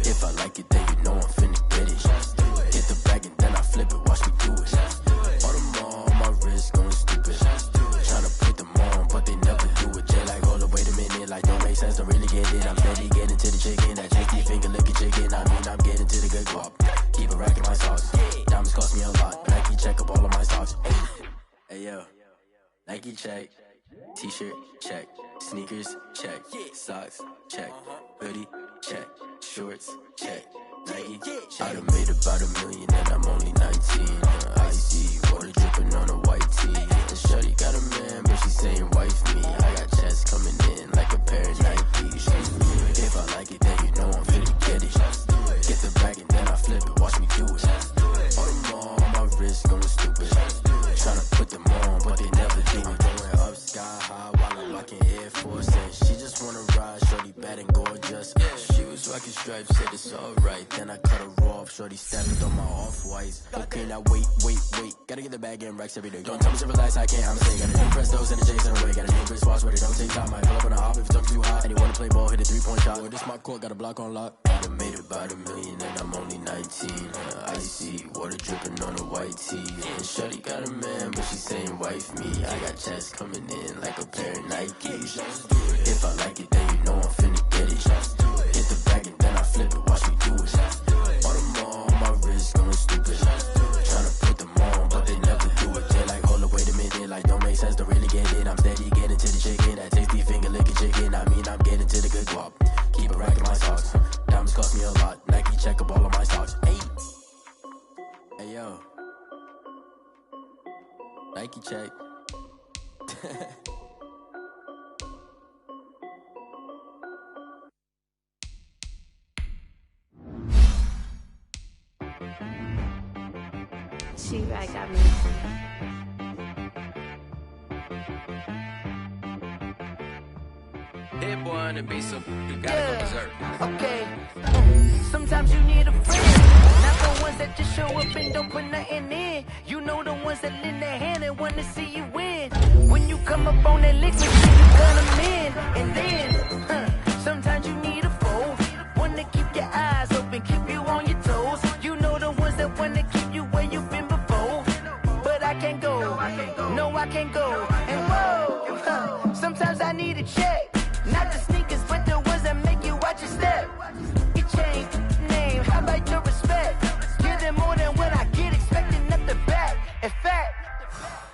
If I like it, then you know I'm finna get it. Get the bag and then I flip it, watch me do it. All them on my wrist going stupid. Tryna put them on, but they never do it. Jay like, hold up, wait a minute, like don't make sense, don't really get it. I'm steady getting to the chicken, that chicky finger looking chicken. I mean, I'm getting to the good guap. Keep a rack in my sauce. Diamonds cost me a lot. Nike check up all of my stocks. Hey yo, Nike check. T-shirt check. Sneakers check. Socks check. Hoodie check. Shorts check. Nike I done made about $1 million and I'm only 19. Icy water dripping on a white tee. And shorty got a man, but she saying wife me. I got checks coming in like a pair of Nikes. If I like it, then you know I'm finna get it. Get the bag and then I flip it, watch me do it. All them on my wrist going stupid. Tryna put them on, but they never do it. Going up sky high while I'm rocking Air Force. And she just wanna ride, shorty bad and gorgeous. She was rocking stripes, said it's alright. Then I cut her off, shorty stabbed on my off-whites. Okay, now wait. Gotta get the bag and racks every day. Don't tell me to relax, I can't, I'ma say. Got a new press those and the J's in the way. Got a new Chris Foss, but it don't take time. Might pull up on a hop if it's too hot. And you wanna play ball, hit a 3-point shot. Or this my court, got a block on lock. I done made about $1 million and I'm only 19. Icy water dripping on a white tee. And shorty got a man, but she saying wife me. I got checks coming in like a pair of Nikes. If I like it, then you know I'm finna get it. Hit the bag and then I flip it, watch me do it. All them on my wrist going stupid. Tryna put them on, but they never do it. They like, hold up, wait a minute, like don't make sense, don't really get it. I'm steady getting to the chicken, that tasty finger licking chicken. I mean, I'm getting to the good guap. Keep a rack in my socks. Diamonds cost me a lot. Nike check up all of my stocks. Hey yo, Nike check. She-Rag got me. Hit boy on the beat, so you gotta go berserk. Okay. Sometimes you need a friend. Not the ones that just show up and don't put nothing in. You know the ones that lend their hand and wanna see you win. When you come up on that lick, you cut them in. And then, sometimes you need a foe. One to keep your eyes open, keep you on your toes. You know the ones that wanna keep you where you've been before. But I can't go. No, I can't go. And whoa, sometimes I need a check. Not the sneakers, but the ones that make you watch your step. You change name, how about your respect? Give them more than what I get, expecting nothing back. In fact,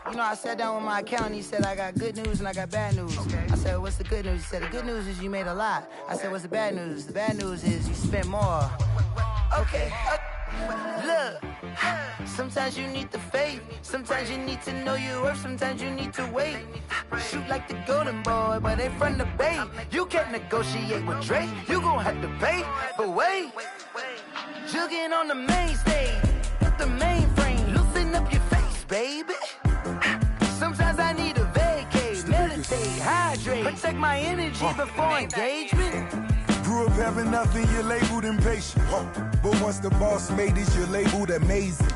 you know, I sat down with my accountant, he said, I got good news and I got bad news. I said, what's the good news? He said, the good news is you made a lot. I said, what's the bad news? The bad news is you spent more. Okay. Look, sometimes you need the faith. Sometimes you need to know your worth. Sometimes you need to wait. Shoot like the golden boy, but they from the bay. You can't negotiate with Drake. You gon' have to pay. But wait, jugging on the main stage, the mainframe, loosen up your face, baby. Sometimes I need a vacate, meditate, hydrate, protect my energy before engagement. Grew up having nothing, you're labeled impatient. But once the boss made it, you're labeled amazing.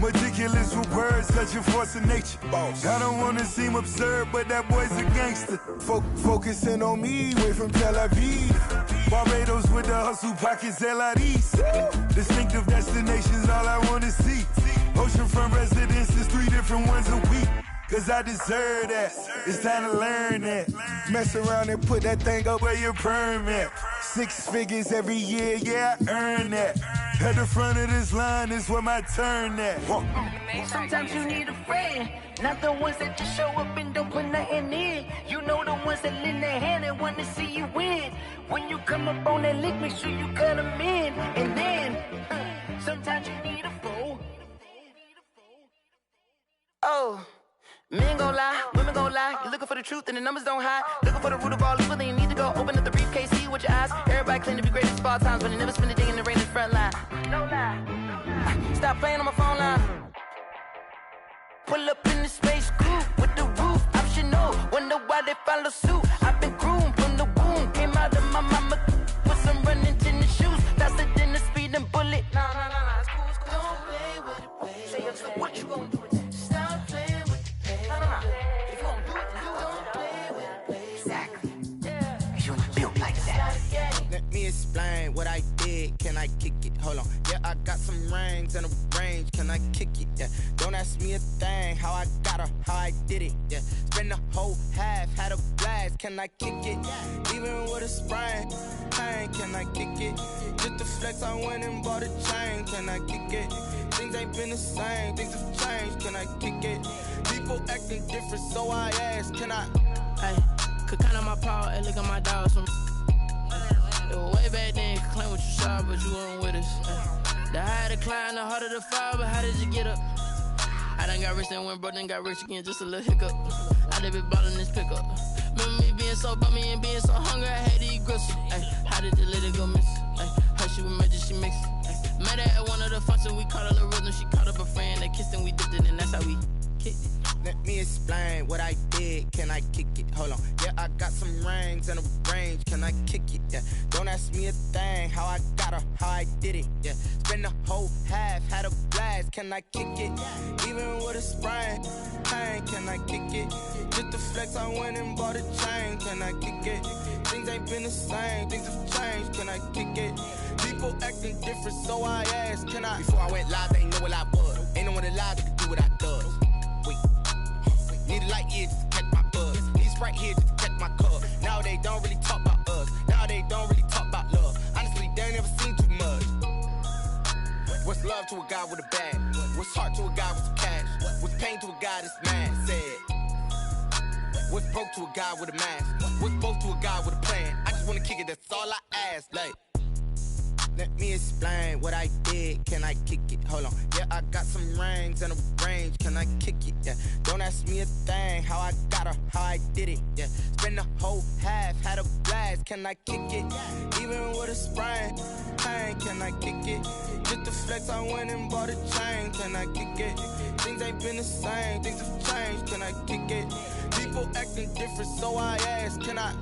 Meticulous with words, such a force of nature. I don't wanna seem absurd, but that boy's a gangster. Focusing on me, way from Tel Aviv. Barbados with the hustle pockets, LIDs. Distinctive destinations, all I wanna see. Oceanfront residences, 3 different ones a week. cause I deserve that. It's time to learn that. Mess around and put that thing up where your permit. 6 figures every year, yeah, I earn that. At the front of this line is where my turn at. Sometimes you need a friend, not the ones that just show up and don't put nothing in. You know the ones that lend their hand and want to see you win. When you come up on that lick, make sure you cut them in. And then, sometimes you need a foe. Oh, men gon' lie, women gon' lie. You're looking for the truth and the numbers don't hide. Looking for the root of all evil, then you need to go open up the briefcase, see with your eyes. Everybody claim to be great at small times, but they never spend a day in the rain in the front line. No lie. Stop playing on my phone line. Pull up in the space coupe with the roof optional. Wonder why they follow suit. I've been groomed from the womb. Came out of my mama with some running tennis shoes. Faster than the speeding bullet. Nah, it's cool, it's cool. Don't play with it, baby. Say it, so what you gonna do with it? Stop playing with it, baby. Nah. If you gonna do it, then don't play with it, baby. Exactly. Yeah. You built like that. Let me explain what I did. Can I kick it? Hold on. Yeah, I got some rings and a range. Can I kick it? Yeah. Don't ask me a thing. How I got her, how I did it. Yeah. Spend the whole half, had a blast. Can I kick it? Even with a sprain, pain. Can I kick it? Just to flex, I went and bought a chain. Can I kick it? Things ain't been the same. Things have changed. Can I kick it? People acting different, so I ask. Can I? Hey, could count on my power and look at my dogs from. It was way back then, could claim what you saw, but you weren't with us. The higher the climb, the harder the fall, but how did you get up? I done got rich and went broke, then got rich again, just a little hiccup. I done been ballin' this pickup. Remember me being so bummy and being so hungry, I had to eat gristle. How did the lady go miss? Her she was magic, she mixed. Met her at one of the functions, we caught her the rhythm, she caught up a friend, they kissed and we dipped it, and that's how we kicked it. Let me explain what I did. Can I kick it? Hold on. Yeah, I got some rings and a range. Can I kick it? Yeah. Don't ask me a thing. How I got her, how I did it. Yeah. Spend the whole half, had a blast. Can I kick it? Even with a sprain, pain. Can I kick it? Just to flex, I went and bought a chain. Can I kick it? Things ain't been the same. Things have changed. Can I kick it? People acting different, so I asked. Can I? Before I went live, they ain't know what I was. Ain't no one alive that could do what I does. Wait. Need a light here just to catch my buzz. Need Sprite here just to catch my cup. Now they don't really talk about us. Now they don't really talk about love. Honestly, they ain't never seen too much. What's love to a guy with a bag? What's heart to a guy with some cash? What's pain to a guy that's mad? Said. What's broke to a guy with a mask? What's both to a guy with a plan? I just wanna kick it, that's all I ask. Like, let me explain what I did. Can I kick it? Hold on. Yeah, I got some rings and a range. Can I kick it? Yeah. Don't ask me a thing. How I got her, how I did it. Yeah. Spend the whole half, had a blast. Can I kick it? Even with a sprain, pain. Can I kick it? Just to flex, I went and bought a chain. Can I kick it? Things ain't been the same. Things have changed. Can I kick it? People acting different, so I ask. Can I?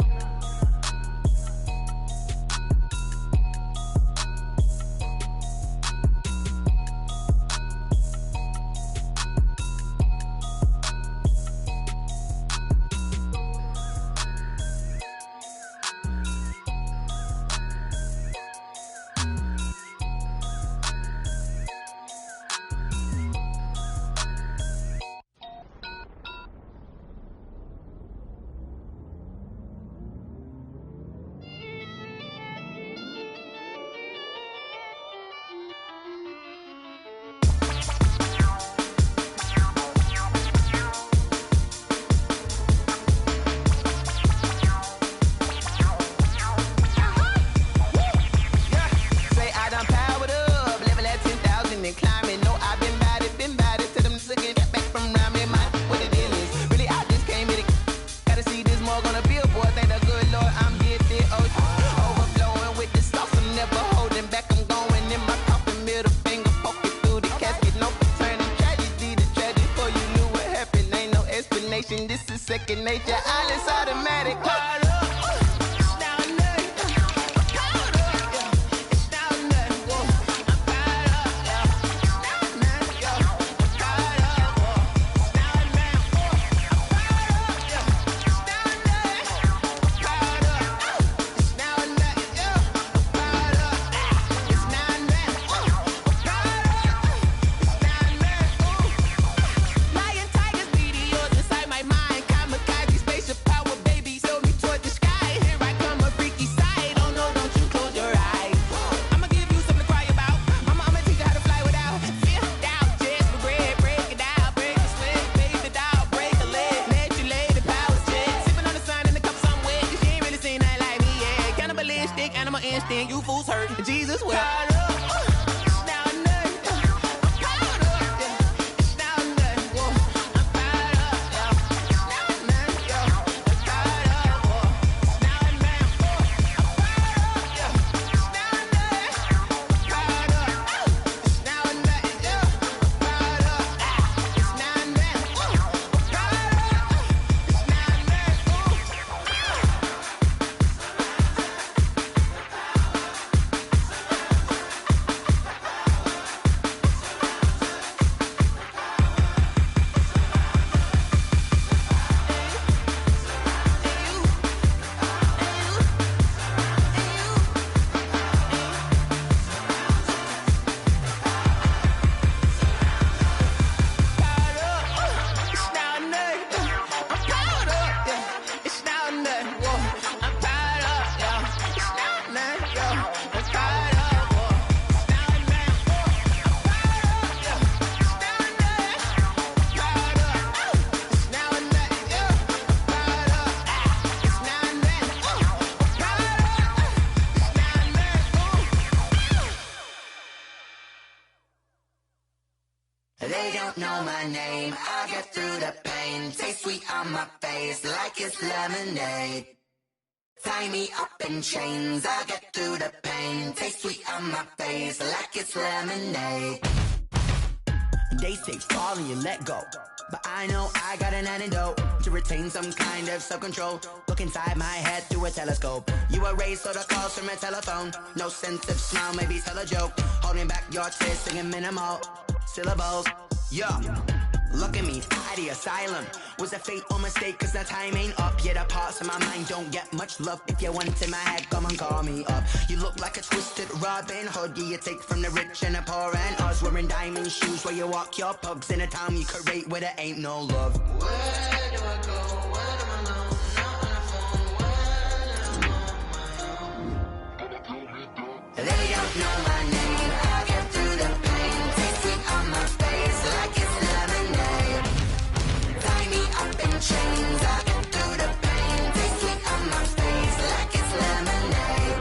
This is second nature, all is automatic. Lion, tigers, meteors, Jesus wept. They don't know my name, I get through the pain. Taste sweet on my face like it's lemonade. Tie me up in chains, I get through the pain. Taste sweet on my face like it's lemonade. They say fall and you let go, but I know I got an antidote to retain some kind of self-control. Look inside my head through a telescope. You erase all the calls from a telephone. No sense of smile, maybe tell a joke. Holding back your tears, singing minimal syllables. Yeah, look at me, at the asylum. Was a fate or mistake, cause the time ain't up. Yet the parts of my mind don't get much love. If you want in my head, come and call me up. You look like a twisted Robin Hood. Yeah, you take from the rich and the poor and us. Wearing diamond shoes where you walk your pugs in a town you create where there ain't no love. Where do I go? Where do I know? Not on the phone, when I'm on my own. They don't know my name, I get through the pain. Taste sweet on my face like it's lemonade. Tie me up in chains, I get through the pain. Taste sweet on my face like it's lemonade.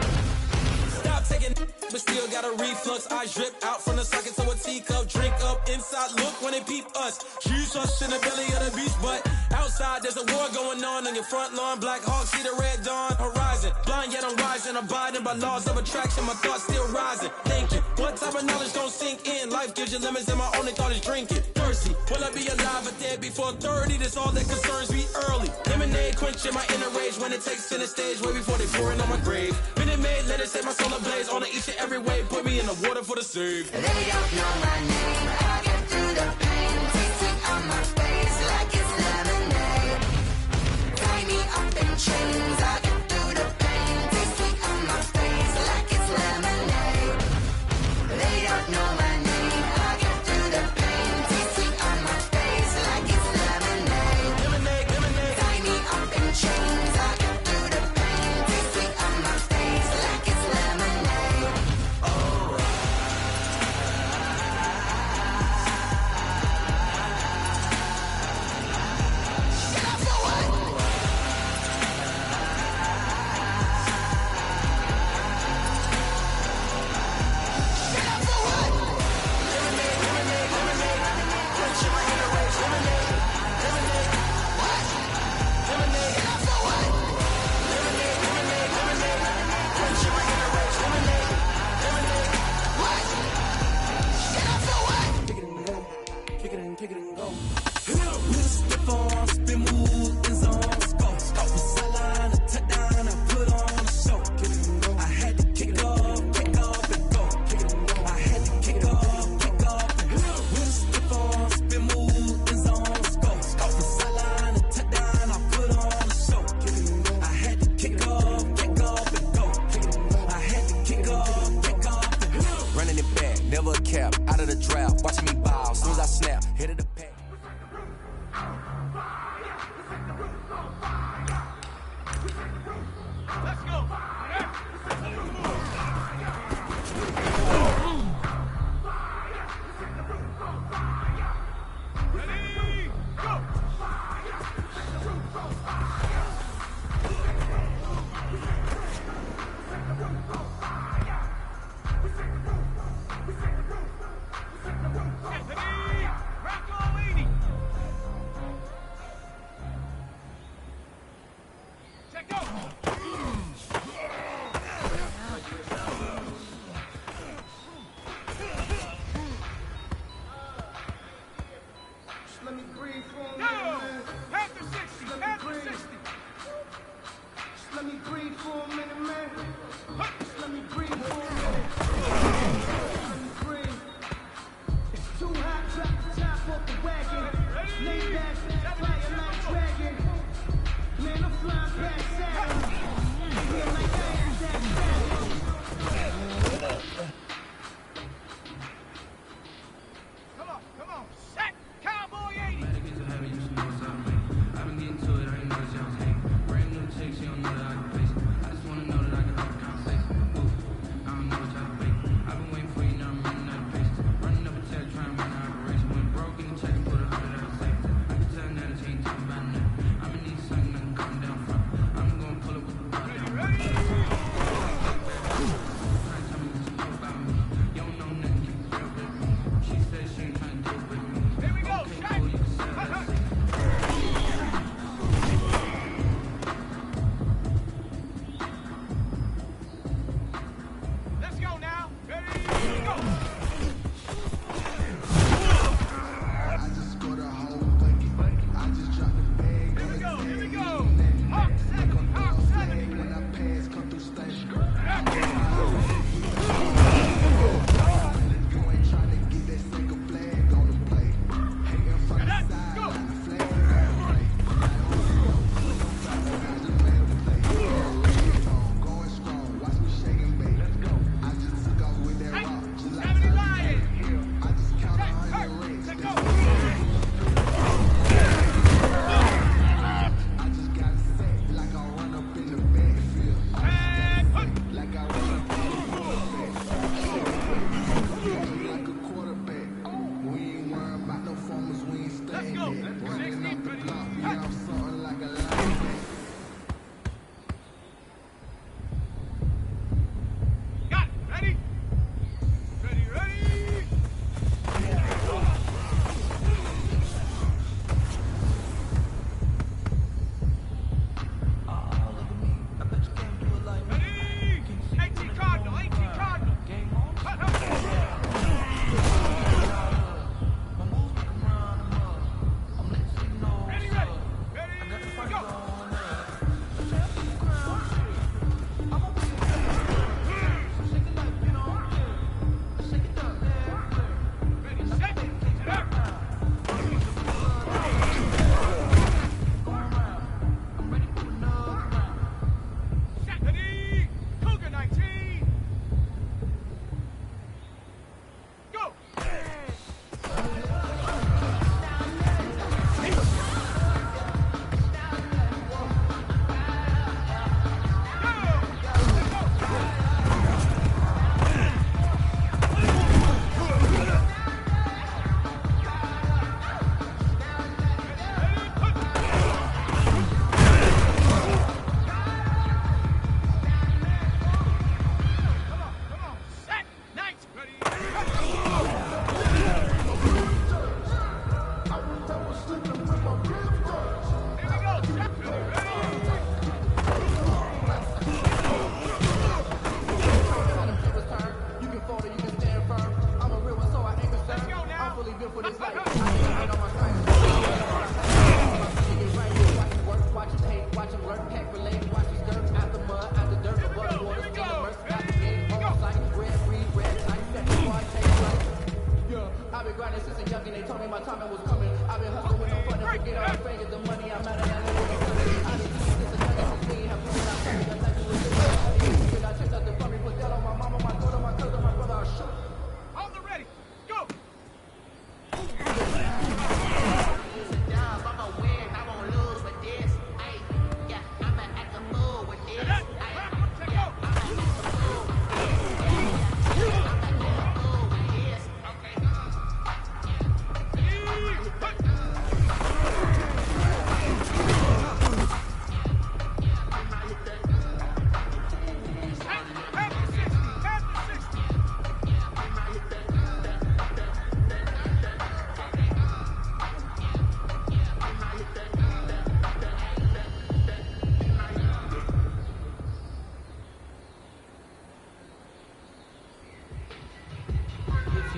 Stop taking but still got a reflux. I drip out from the socket to a teacup. Drink up inside, look when they peep us. Choose us in the belly of the beach, but outside there's a war going on your front lawn. Black Hawk, see the red dawn horizon. Blind yet I'm rising, abiding by laws of attraction. My thoughts still rising, thinking what type of knowledge don't sink in. Life gives you limits and my only thought is drinking. Thirsty, will I be alive or dead before 30? That's all that concerns me early. Lemonade quenching my inner rage when it takes center stage way before they pour it on my grave. Minute Maid, let it set my soul ablaze on each and every way. Put me in the water for the save. They don't know my name, I get through the pain. Taste sweet on my face like it's lemonade. Tie me up in chains, I get through the pain. Taste sweet on my face like it's lemonade. They don't know my name, I get through the pain. Taste sweet on my face like it's lemonade. Lemonade, lemonade. Tie me up in chains, I get through the pain. Taste sweet on my face like it's lemonade. Oh.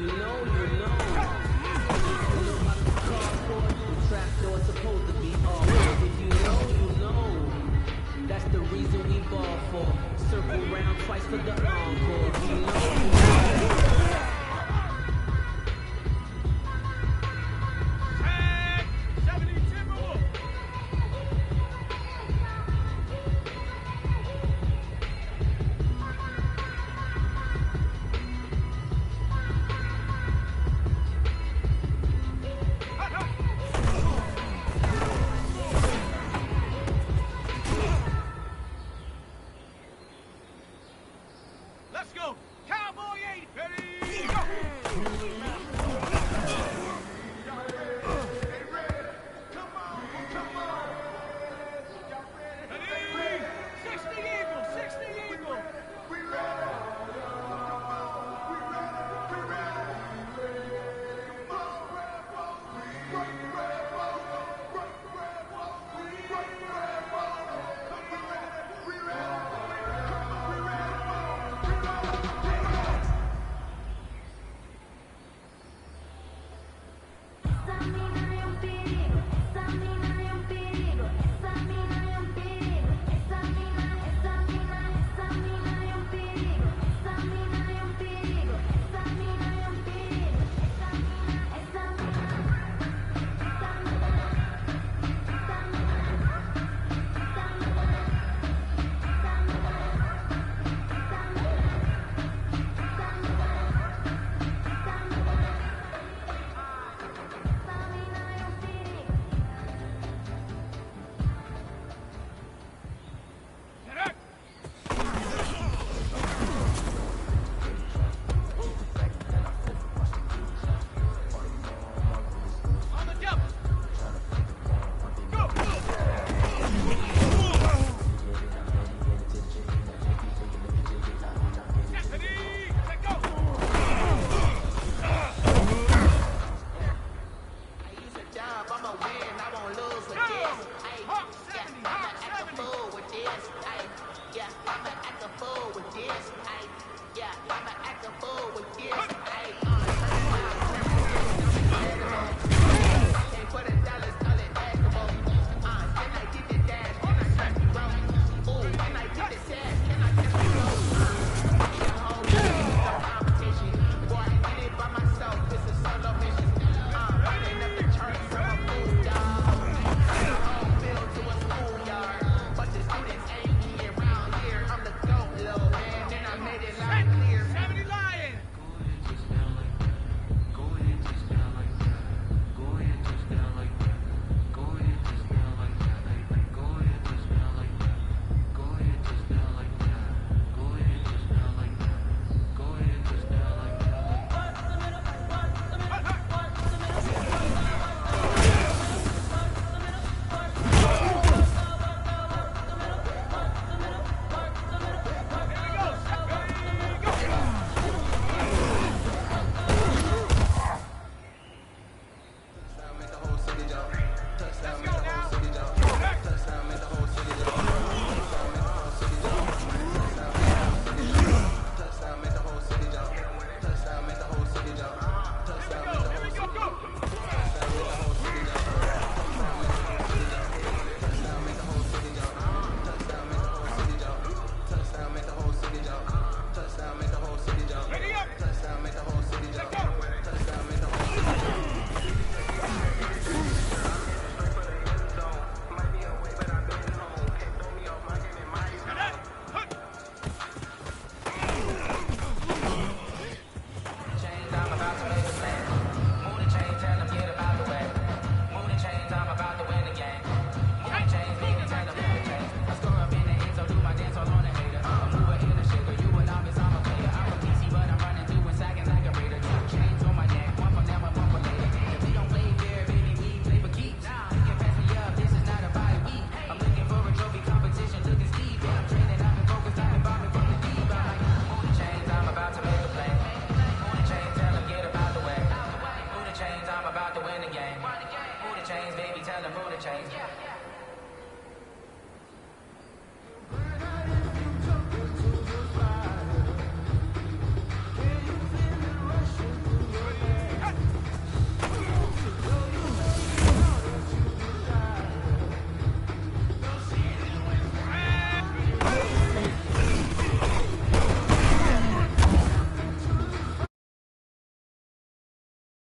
you know. You know about the cardboard, the trapdoor supposed to be all. If you know. That's the reason we ball for. Circle round twice for the encore. You know.